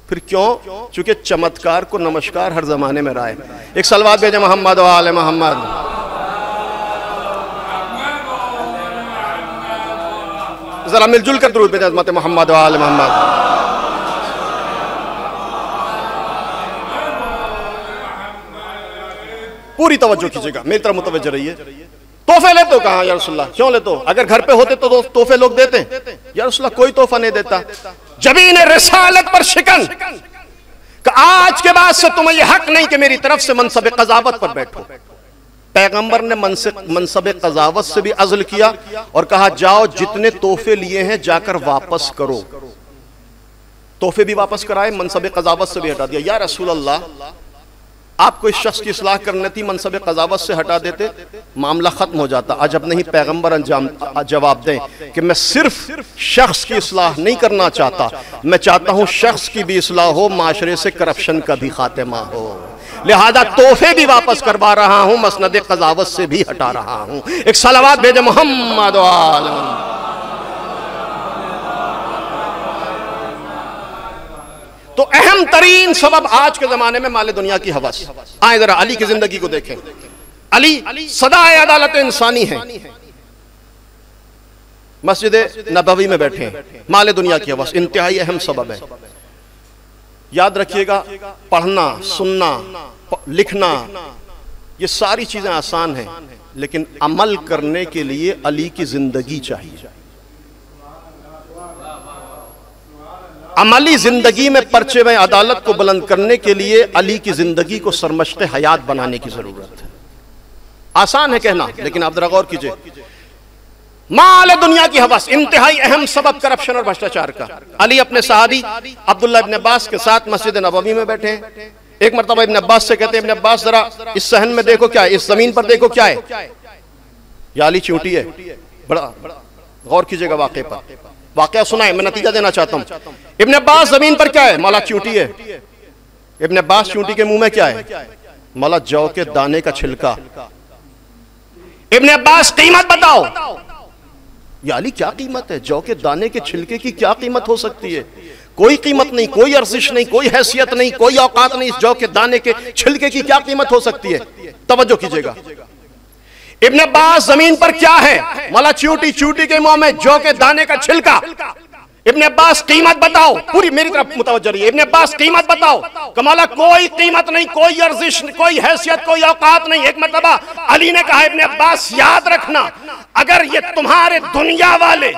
फिर क्यों? चूंकि चमत्कार को नमस्कार हर जमाने में रहा है। एक सलवात भेजे मोहम्मद व आले मोहम्मद। जरा मिलजुल कर दुरूद भेजे अज़मत मोहम्मद व आले मोहम्मद। पूरी तवज्जो कीजिएगा, मेरी तरफ मुतवज्जो रहिए। तोहफे लेते हो? कहा या रसूलल्लाह। क्यों लेते हो? अगर घर पे होते तो तोहफे लोग देते? या रसूलल्लाह कोई तोहफा नहीं देता। जबीन रिसालत पर शिकन कि आज के बाद से तुम्हें यह हक नहीं कि मेरी तरफ से मनसब क़ज़ावत पर बैठो। पैगंबर ने मनसब कजावत से भी अज़ल किया और कहा जाओ जितने तोहफे लिए हैं जाकर वापस करो। तोहफे भी वापस कराए, मनसब कजावत से भी हटा दिया। या रसूल अल्लाह, आपको इस शख्स की इस्लाह करनी थी, मनसब कजावत से हटा देते, मामला खत्म हो जाता। अजब नहीं पैगंबर जवाब दें कि मैं सिर्फ शख्स की इस्लाह नहीं करना चाहता, मैं चाहता हूं शख्स की भी इस्लाह हो, माशरे से करप्शन का भी खात्मा हो। लिहाजा तोहफे भी वापस करवा रहा हूं, मसनद कजावत से भी हटा रहा हूं। एक सलावत भेजे मोहम्मद वाले। तो अहम तरीन सबब आज के जमाने में माले दुनिया की हवस। आए जरा अली की जिंदगी को देखें। अली सदाए अदालत इंसानी है, मस्जिद नबवी में बैठे हैं, माले दुनिया की हवस इंतहाई अहम सबब है। याद रखिएगा, पढ़ना, सुनना, लिखना, ये सारी चीजें आसान हैं, लेकिन अमल करने के लिए अली की जिंदगी चाहिए। अमली जिंदगी में परचे में अदालत को बुलंद करने के लिए अली की जिंदगी को सरमश्क़ हयात बनाने की जरूरत है। आसान है कहना, लेकिन आप जरा गौर कीजिए। माल दुनिया की हवस इंतहाई अहम सबब करप्शन और भ्रष्टाचार का। अली अपने सहाबी अब्दुल्ला इब्न अब्बास के साथ मस्जिद नबवी में बैठे हैं। एक मरतबा इब्न अब्बास से कहते हैं, इब्न अब्बास जरा इस सहन में देखो क्या है, इस जमीन पर देखो क्या है। या अली चूंटी है। बड़ा गौर कीजिएगा वाक़े पर, वाक़या सुनाए, मैं नतीजा देना चाहता हूं। इब्न अब्बास जमीन पर क्या है? मौला चूंटी है। इब्न अब्बास चूंटी के मुंह में क्या है? मौला जौ के दाने का छिलका। इब्न अब्बास कीमत बताओ। या अली क्या कीमत है? जौ के दाने के छिलके की क्या कीमत हो सकती है? कोई कीमत नहीं, कोई अर्जिश नहीं, कोई हैसियत नहीं, कोई औकात नहीं। इस जौ के दाने के छिलके की क्या कीमत हो सकती है? तवज्जो कीजिएगा। इब्न अब्बास जमीन पर क्या है? मौला चूंटी, चूंटी के मुंह में जौ के दाने का छिलका। इब्न अब्बास कीमत बताओ, पूरी मेरी तरफ मुतवज्जो रहिए। इब्न अब्बास कीमत बताओ। कमाला कोई कीमत नहीं, कोई अर्जिश, कोई हैसियत, कोई औकात नहीं। एक मरतबा अली ने कहा, इब्न अब्बास याद रखना, अगर ये तुम्हारे दुनिया वाले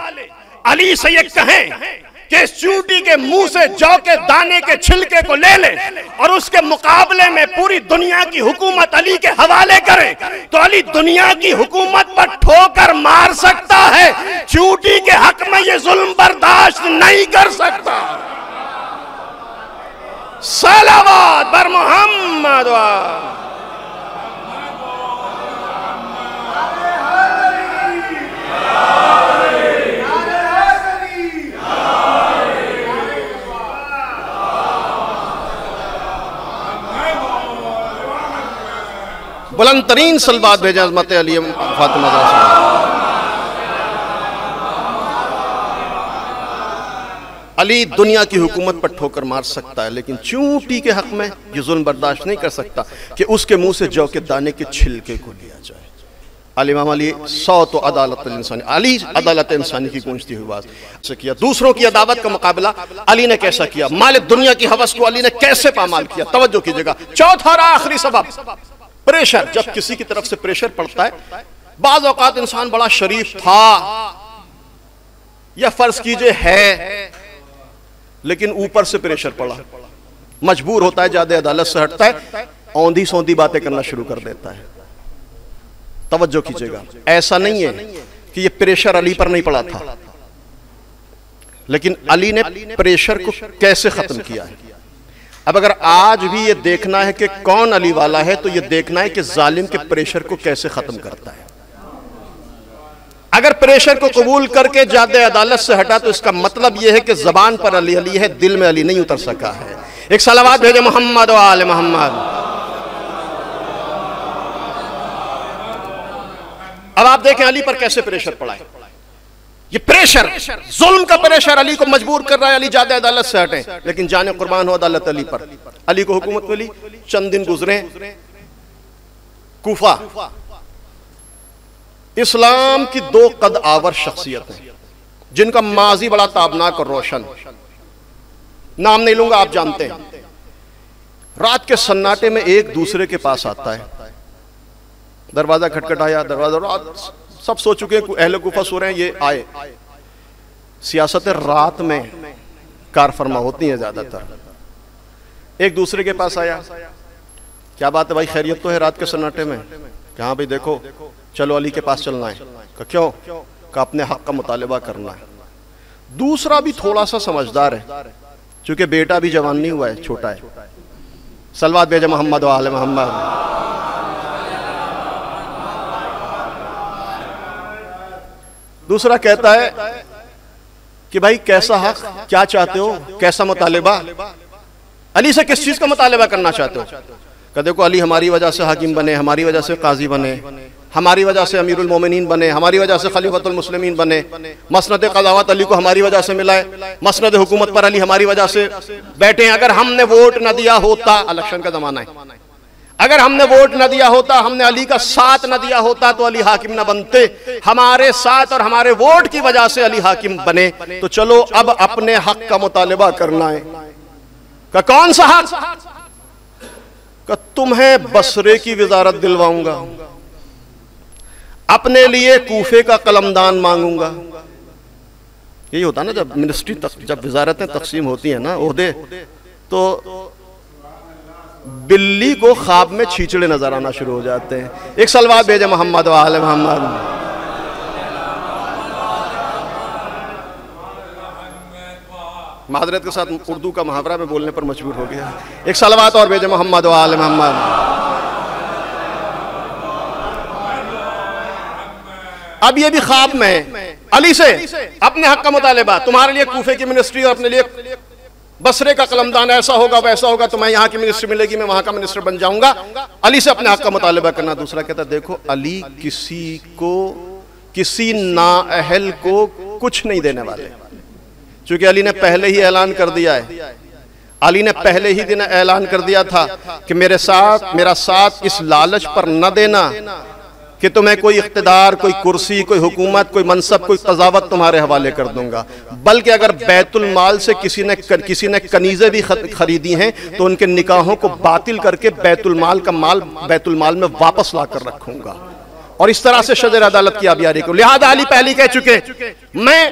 अली से ये कहें कि इस चूंटी के मुंह से जौ के दाने के छिलके को ले ले और उसके मुकाबले में पूरी दुनिया की हुकूमत अली के हवाले करे, तो अली दुनिया की हुकूमत पर ठोकर मार सकता है, चूंटी के हक में ये जुल्म बर्दाश्त नहीं कर सकता। सलावत बर मोहम्मद। बुलंद तरीन सलवात भेजे अज़मत अली फातिमा। अली दुनिया की हुकूमत पर ठोकर मार सकता है, लेकिन चूंटी के हक में ये जुल्म बर्दाश्त नहीं कर सकता कि उसके मुंह से जौ के दाने के छिलके को लिया जाए। इमाम अली 100 तो अदालत इंसानी, अली अदालत इंसानी की गूंजती हुई बात से किया। दूसरों की अदावत का मुकाबला अली ने कैसा किया? माल दुनिया की हवस को अली ने कैसे पामाल किया? तवज्जो कीजिएगा। चौथा और आखिरी सबब प्रेशर। जब किसी की तरफ से प्रेशर पड़ता है, बाज़ औक़ात इंसान बड़ा शरीफ था या फर्ज कीजिए है, लेकिन ऊपर से प्रेशर पड़ा, मजबूर होता है, ज्यादा अदालत से हटता है, औंधी सौंधी बातें करना शुरू कर देता है। तवज्जो कीजिएगा, ऐसा नहीं है कि ये प्रेशर अली पर नहीं पड़ा था, लेकिन अली ने प्रेशर को कैसे खत्म किया है। अब अगर आज भी ये देखना है कि कौन अली वाला है, तो ये देखना है कि जालिम के प्रेशर को कैसे खत्म करता है। अगर प्रेशर को कबूल करके ज्यादा अदालत से हटा, तो इसका मतलब यह है कि जबान पर अली अली है, दिल में अली नहीं उतर सका है। एक सलावत भेजे मोहम्मद व आले मोहम्मद। अब आप देखें अली पर कैसे प्रेशर पड़ा है। ये प्रेशर, जुल्म का प्रेशर अली को मजबूर कर रहा है, अली ज्यादा अदालत से हटे, लेकिन जाने कुर्बान हो अदालत अली पर। अली को हुकूमत मिली, चंद दिन गुजरे, कूफा इस्लाम की 2 कद आवर शख्सियतें जिनका माजी बड़ा ताबनाक और रोशन, नाम नहीं लूंगा, आप जानते हैं। रात के सन्नाटे में एक दूसरे के पास आता है, दरवाजा खटखटाया, दरवाजा, रात सब सो चुके हैं, अहले कुफा सो रहे हैं, ये आए। सियासत रात में कार फरमा होती है ज्यादातर। एक दूसरे के पास आया, क्या बात है भाई, खैरियत तो है रात के सन्नाटे में? कि हाँ भाई देखो चलो अली के पास चलना है। कि क्यों? कि अपने हक का मुतालिबा करना है। दूसरा भी थोड़ा सा समझदार है, क्योंकि बेटा भी जवान नहीं हुआ है, छोटा है। सलवात भेजे मोहम्मद व आले मोहम्मद। दूसरा कहता है कि भाई कैसा हक, क्या चाहते हो, कैसा मुतालिबा, अली से किस चीज का मुतालिबा करना चाहते हो? कि देखो अली हमारी वजह से हाकिम बने, हमारी वजह से काजी बने, हमारी वजह से अमीरुल मोमिनीन बने, हमारी वजह से खलीफतुल मुस्लिमीन बने, मसनद क़ज़ावत अली को हमारी वजह से मिला है, मसनद हुकूमत पर अली हमारी वजह से बैठे हैं। अगर हमने वोट न दिया होता, इलेक्शन का जमाना है, अगर हमने वोट न दिया होता, हमने अली का साथ न दिया होता तो अली हाकिम न बनते। हमारे साथ और हमारे वोट की वजह से अली हाकिम बने। तो चलो अब अपने हक का मुतालिबा करना है। का कौन सा हक? का तुम्हें बसरे की वजारत दिलवाऊंगा, अपने लिए कूफे का कलमदान मांगूंगा। यही होता ना जब मिनिस्ट्री जब वजारतें तकसीम होती है ना ओहदे, तो बिल्ली को ख्वाब में छींचड़े नजर आना शुरू हो जाते हैं। एक सलवात भेजे मोहम्मद व आले मोहम्मद। मादरत के साथ उर्दू का मुहावरा में बोलने पर मजबूर हो गया। एक सलवात और भेजे मोहम्मद व आले मोहम्मद। अब ये भी ख्वाब में अली से अपने हक का मुतालिबा, तुम्हारे लिए कूफे की मिनिस्ट्री और अपने लिए बसरे का कलमदान, ऐसा होगा वैसा होगा, तुम्हें यहाँ की मिनिस्ट्री मिलेगी, मैं वहां का मिनिस्टर बन जाऊंगा। अली से अपने हक का मुतालिबा करना। दूसरा कहता देखो अली किसी को, किसी नाअहल को कुछ नहीं देने वाले, क्योंकि अली ने पहले ही ऐलान कर दिया है, अली ने पहले ही दिन ऐलान कर दिया था कि मेरे साथ, मेरा साथ इस लालच पर न देना कि तुम्हें कोई इख्तिदार, कोई कुर्सी, कोई हुकूमत, कोई मनसब, कोई क़ज़ावत तुम्हारे हवाले कर दूंगा। बल्कि अगर बैतुल माल से किसी ने कनीज़ें भी खरीदी हैं तो उनके निकाहों को बातिल करके बैतुल माल का माल बैतुल माल में वापस ला कर रखूंगा। और इस तरह से शजर अदालत की आबियारी को। लिहाजा अली पहले कह चुके मैं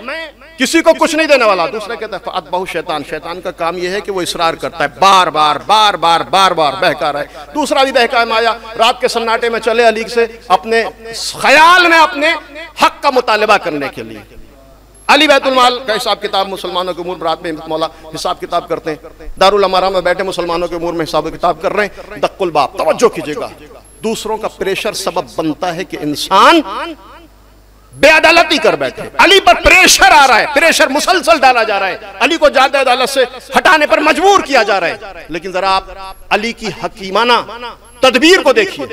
किसी को कुछ नहीं देने वाला। दूसरा कहता है अतबहु शैतान, शैतान का काम यह है कि वो इसरार करता है, बार बार बार बार बार बार बहका रहा है। दूसरा भी बहका माया, रात के सन्नाटे में चले अली से अपने ख्याल में अपने हक का मुतालिबा करने के लिए। अली बैतुल माल का हिसाब किताब मुसलमानों के उमूर रात में मौला हिसाब किताब करते हैं, दारुल अमारा में बैठे मुसलमानों के उमूर में हिसाब किताब कर रहे हैं। दक्कुल बाप, तवज्जो कीजिएगा, दूसरों का प्रेशर सबब बनता है कि इंसान बेअदालती कर बैठे। अली पर प्रेशर आ रहा है, प्रेशर मुसलसल डाला जा रहा है, अली को जादे अदालत से हटाने पर मजबूर किया जा रहा है। लेकिन जरा आप अली की हकीमाना तदबीर को देखिए।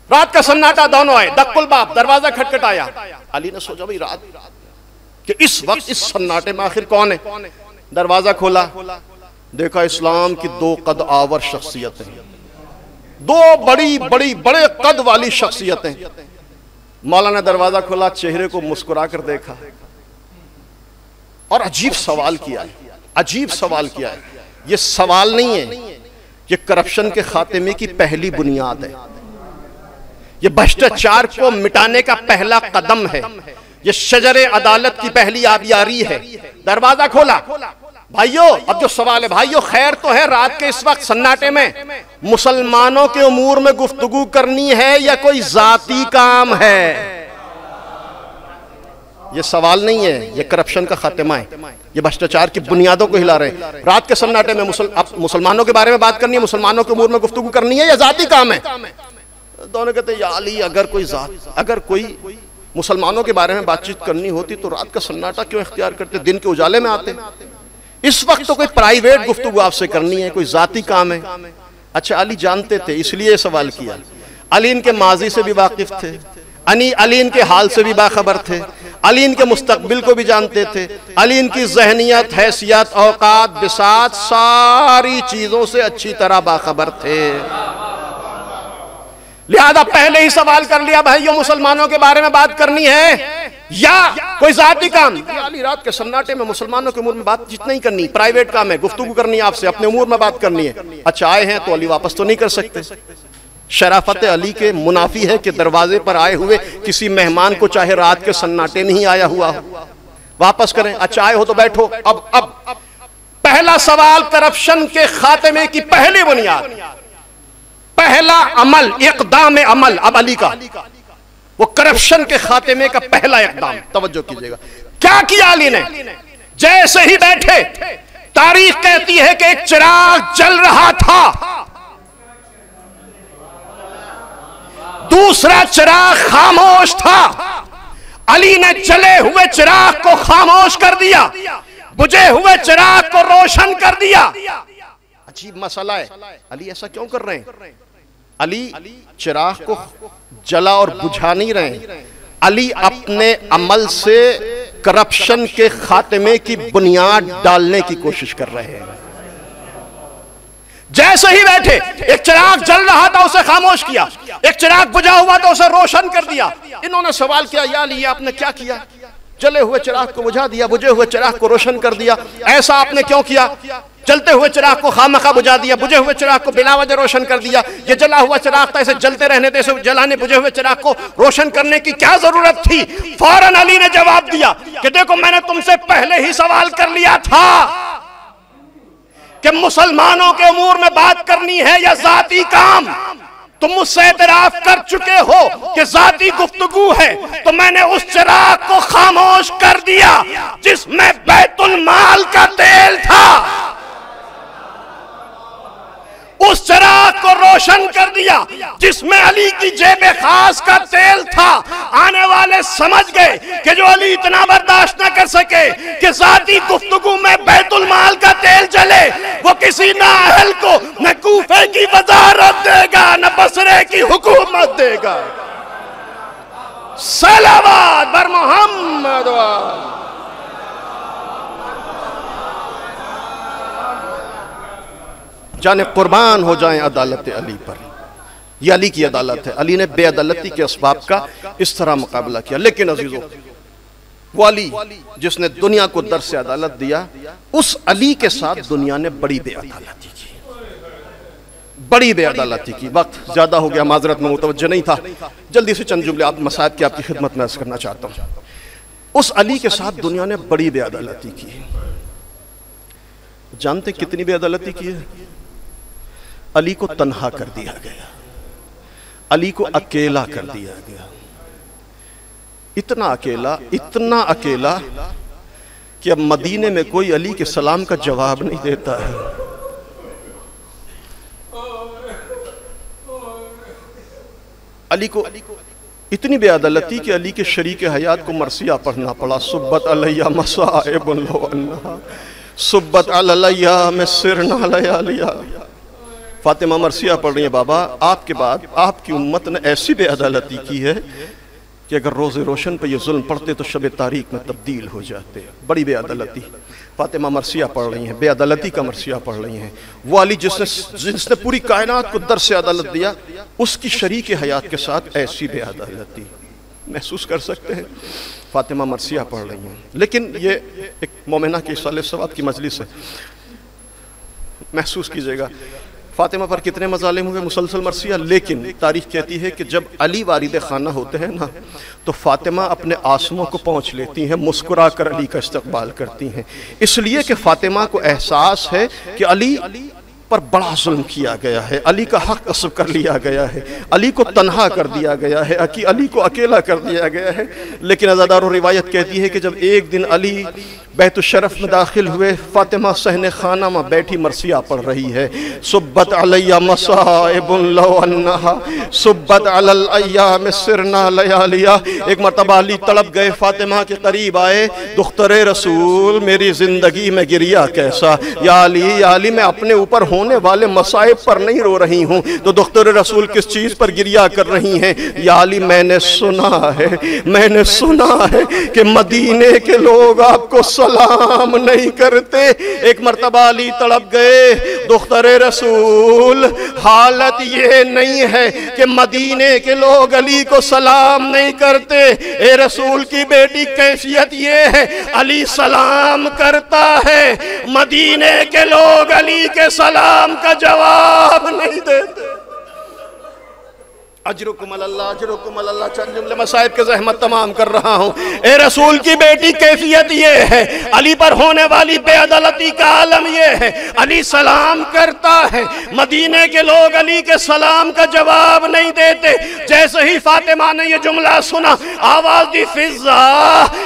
रात का सन्नाटा, दोनों आए, दक्कुल बाप, दरवाजा खटखटाया। अली ने सोचा भाई रात कि इस वक्त इस सन्नाटे में आखिर कौन है। दरवाजा खोला, देखा इस्लाम की दो कद आवर शख्सियतें, दो बड़ी बड़ी बड़े कद वाली शख्सियतें। मौला ने दरवाजा खोला, चेहरे को मुस्कुरा कर देखा और अजीब सवाल किया है, अजीब सवाल किया है। यह सवाल नहीं है, यह करप्शन के खात्मे की पहली बुनियाद है, यह भ्रष्टाचार को मिटाने का पहला कदम है, यह शजरे अदालत की पहली आबियारी है। दरवाजा खोला, भाइयों अब जो सवाल है, भाइयों खैर तो है रात के इस वक्त सन्नाटे में मुसलमानों के उमूर में गुफ्तगू करनी है या कोई जाती काम है? ये सवाल नहीं है, ये करप्शन का खात्मा है, ये भ्रष्टाचार की बुनियादों को हिला रहे हैं। रात के सन्नाटे में मुसलमानों के बारे में बात करनी है, मुसलमानों के उमूर में गुफ्तगू करनी है या जाती काम है? दोनों कहते हैं या अली, अगर कोई मुसलमानों के बारे में बातचीत करनी होती तो रात का सन्नाटा क्यों इख्तियार करते, दिन के उजाले में आते। इस वक्त तो कोई प्राइवेट गुफ्तगू आपसे करनी है, कोई जाती काम है। अच्छा अली जानते थे इसलिए सवाल किया। अली इनके माजी से भी वाकिफ थे, अली इनके हाल से भी बाखबर थे, अली इनके मुस्तकबिल को भी जानते थे, अली इनकी जहनियत, हैसियत, औकात, बिसात सारी चीजों से अच्छी तरह बाखबर थे। लिहाजा पहले ही सवाल कर लिया, भाइयों मुसलमानों के बारे में बात करनी है या कोई जाती काम? अली रात के सन्नाटे में मुसलमानों के उमूर में बात जितना ही करनी, प्राइवेट काम है, गुफ्तगू करनी है आपसे, अपने उमूर में बात करनी है। अच्छा आए हैं तो अली वापस तो नहीं कर सकते। शराफत अली के मुनाफी है कि दरवाजे पर आए हुए किसी मेहमान को चाहे रात के सन्नाटे में ही आया हुआ हो वापस करें। अच्छा आए हो तो बैठो। अब पहला सवाल करप्शन के खात्मे की पहली बुनियाद, पहला अमल, इक़दाम अमल अब अली का, वो करप्शन के खात्मे का पहला इक़दाम। तवज्जो कीजिएगा, क्या किया अली ने? जैसे ही बैठे, तारीख कहती है कि एक चिराग जल रहा था, दूसरा चिराग खामोश था। अली ने जले हुए चिराग को खामोश कर दिया, बुझे हुए चिराग को रोशन कर दिया। अजीब मसला है, अली ऐसा क्यों कर रहे हैं? अली चिराग को जला और बुझा नहीं रहे, अली अपने अमल से करप्शन के खात्मे की बुनियाद डालने की कोशिश कर रहे हैं। जैसे ही बैठे, एक चिराग जल रहा था उसे खामोश किया, एक चिराग बुझा हुआ था उसे रोशन कर दिया। इन्होंने सवाल किया, या अली आपने क्या किया? जले हुए चिराग को बुझा दिया, बुझे हुए चिराग को रोशन कर दिया, ऐसा आपने क्यों किया? जलते हुए चिराग को खामखा बुझा दिया, बुझे हुए चिराग को बिला वजह रोशन कर दिया। ये जला हुआ चिराग था, इसे जलते रहने दे, इसे जलाने, बुझे हुए चिराग को रोशन करने की क्या जरूरत थी? फौरन अली ने जवाब दिया कि देखो, मैंने तुमसे पहले ही सवाल कर लिया था कि मुसलमानों के उमूर में बात करनी है या जाती काम। तुम मुझसे एतराफ कर चुके हो कि जाती गुफ्तगू है, तो मैंने उस चिराग को खामोश कर दिया जिसमें बैतुल माल का तेल था, उस चिराग को रोशन कर दिया जिसमें अली की जेबे खास का तेल था। आने वाले समझ गए कि जो अली इतना बर्दाश्त न कर सके कि जाती गुफ्तगू में बैतुल माल का तेल जले, वो किसी नाअहल को न कूफे की वजारत देगा न बसरे की हुकूमत देगा। सलावत बर मोहम्मद। जाने कुर्बान हो जाएं अदालत अली पर। यह अली की अदालत है। अली ने बेअदालती के असबाब का इस तरह मुकाबला किया। लेकिन अजीजों, वो अली जिसने दुनिया को दर से अदालत दिया, उस अली के साथ दुनिया ने बड़ी बेअदालती की, बड़ी बेअदालती की। वक्त ज्यादा हो गया, माजरत में मुतवज्जह नहीं था। जल्दी से चंद जुमले आप मसाइब की आपकी खिदमत में अर्ज करना चाहता हूँ। उस अली के साथ दुनिया ने बड़ी बेअदालती की। जानते कितनी बेअदालती की है? अली को तन्हा कर दिया गया, अली को अकेला कर दिया गया। इतना अकेला कि अब मदीने में कोई अली के सलाम का जवाब नहीं देता है। अली को इतनी बेअदलती कि अली के शरीक हयात को मरसिया पढ़ना पड़ा। सुब्बत अलैया मसाइबुन लो अन्ना सुब्बत अलैया में सिरना लयालिया। फातिमा मरसिया पढ़ रही है, बाबा आपके बाद आपकी उम्मत ने ऐसी बेअदालती की है कि अगर रोज़े रोशन पे ये जुल्म पढ़ते तो शब तारीख में तब्दील हो जाते। बड़ी बेअदालती। फातिमा मरसिया पढ़ रही हैं, बेअदालती का मरसिया पढ़ रही हैं। वो अली जिसने पूरी कायनात को दर से अदालत दिया, उसकी शरीक हयात के साथ ऐसी बेअदालती महसूस कर सकते हैं। फातिमा मरसिया पढ़ रही हैं, लेकिन ये एक मोमिना की साले सवाब की मजलिस है। महसूस कीजिएगा फातिमा पर कितने मजालिम हुए, मुसलसल मरसिया। लेकिन तारीख कहती है कि जब अली वारिद खाना होते हैं ना, तो फातिमा अपने आंसुओं को पहुँच लेती हैं, मुस्कुरा कर अली का इस्तकबाल करती हैं। इसलिए कि फातिमा को एहसास है कि अली पर बड़ा जुल्म किया गया है, अली का हक असब कर लिया गया है, अली को तन्हा कर दिया गया है, अली को अकेला कर दिया गया है। लेकिन अज़ादारों रिवायत कहती है कि जब एक दिन अली बैतुल शरफ में दाखिल हुए, फातिमा सहने खाना में बैठी मरसिया पढ़ रही है। सुब्बत अलैया मसाइबुन लौ अन्नहा सुब्बत अलल अय्याम सिरना लयालिया। एक मरतबा अली तड़प गए, फातिमा के करीब आए, दुख्तरे रसूल मेरी जिंदगी में गिरिया कैसा। या अली मैं अपने ऊपर होने वाले मसाइब पर नहीं रो रही हूँ, तो दुख्तरे रसूल किस चीज पर गिरिया कर रही हैं? या अली मैंने सुना है कि मदीने के लोग आपको सलाम नहीं करते। एक मर्तबा अली तड़प गए, दुख्तरे रसूल हालत ये नहीं है कि मदीने के लोग अली को सलाम नहीं करते, ए रसूल की बेटी कैफियत ये है अली सलाम करता है, मदीने के लोग अली के सलाम का जवाब नहीं देते। अजरुकुम अल्लाह, अजरुकुम अल्लाह। चंद जुमले मसाइब के ज़हमत तमाम कर रहा हूँ। ए रसूल की बेटी, कैफियत ये है, अली पर होने वाली बेअदलती का आलम ये है, अली सलाम करता है, मदीने के लोग अली के सलाम का जवाब नहीं देते। जैसे ही फातिमा ने ये जुमला सुना, आवाज दी, फिजा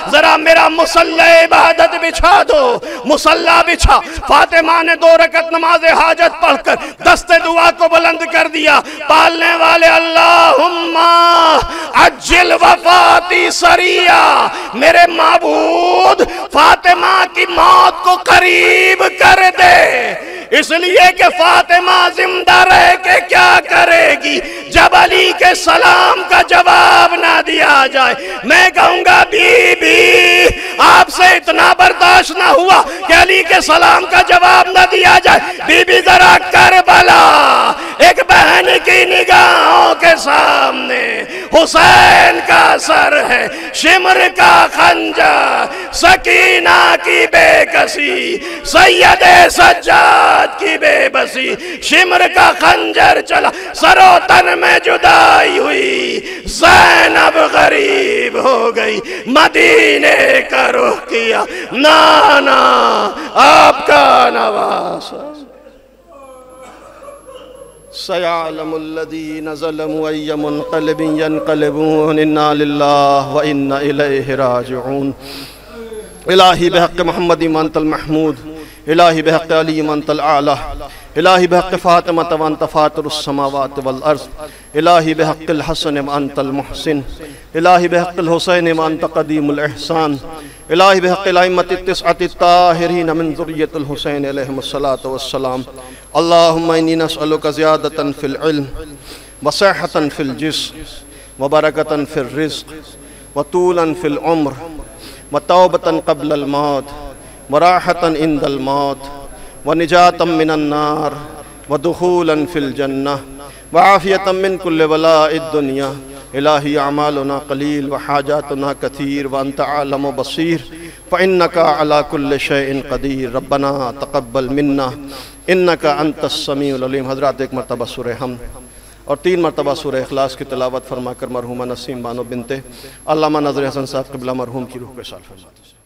जरा मेरा मुसल्ला इबादत बिछा दो, मुसल्ला बिछा। फातिमा ने 2 रकत नमाज हाजत पढ़कर दस्ते दुआ को बुलंद कर दिया। पालने वाले अल्लाह, अज्जिल वफाती सरिया, मेरे माबूद फातिमा की मौत को करीब कर दे, इसलिए कि फातिमा जिंदा रह के क्या करेगी जब अली के सलाम का जवाब ना दिया जाए। मैं कहूंगा बीबी, आपसे इतना बर्दाश्त ना हुआ कि अली के सलाम का जवाब ना दिया जाए। बीबी जरा करबला, एक बहन की निगाहों के सामने हुसैन का सर है, शिमर का खंजर, सकीना की बेकसी, सैयदे सज्जाद की बेबसी, शिमर का खंजर चला, सरोतन में जुदाई हुई, ज़ैनब गरीब हो गई, मदीने का रुख किया, नाना आपका नवासा। सयालमुल्लज़ीना ज़लमू अय्य मुनक़लिबिन यनक़लिबून, इन्ना लिल्लाहि व इन्ना इलैहि राजिऊन। इलाही बिहक़्क़ि मुहम्मद अंतल महमूद, इलाही बिहक़्क़ि अली अंतल आला, इलाही बिहक़्क़ि फ़ातिमा व अंत फ़ातिरुस समावाति वल अर्ज़, इलाही बिहक़्क़िल हसन व अंतल मुहसिन, इलाही बिहक़्क़िल हुसैन व अंत क़दीमुल इहसान, इलाही बिहक़्क़िल अइम्मतित तिस्अतित ताहिरीन मिन ज़ुर्रिय्यतिल हुसैन अलैहिमुस्सलातु वस्सलाम। अल्लाहुम्मा इन्नी नस्अलुका ज़ियादतन फ़िल इल्म व सिहतन फ़िल जिस्म व बरकतन फ़िर रिज़्क़ व तूलन फ़िल उम्र व तौबतन क़ब्लल मौत व राहतन इंदल मौत व निजातम मिनन नार व दुखूलन फ़िल जन्नह व आफ़ियतम मिन कुल्लि बलाइद दुनिया। इलाही अमालुना क़लील व हाजातुना कसीर व अंत आलम व बसीर फ़इन्नका अला कुल्लि शैइन क़दीर। रब्बना तक़ब्बल मिन्ना इन्नका अंतस समीउल अलीम। हज़रात एक मरतबा सूरह हमद और 3 मरतबा सूरह इखलास की तिलावत फरमाकर मरहूमा नसीम बानो बिनते अल्लामा नज़र हसन साहब क़िबला मरहूम की रूह को शाल फरमाते।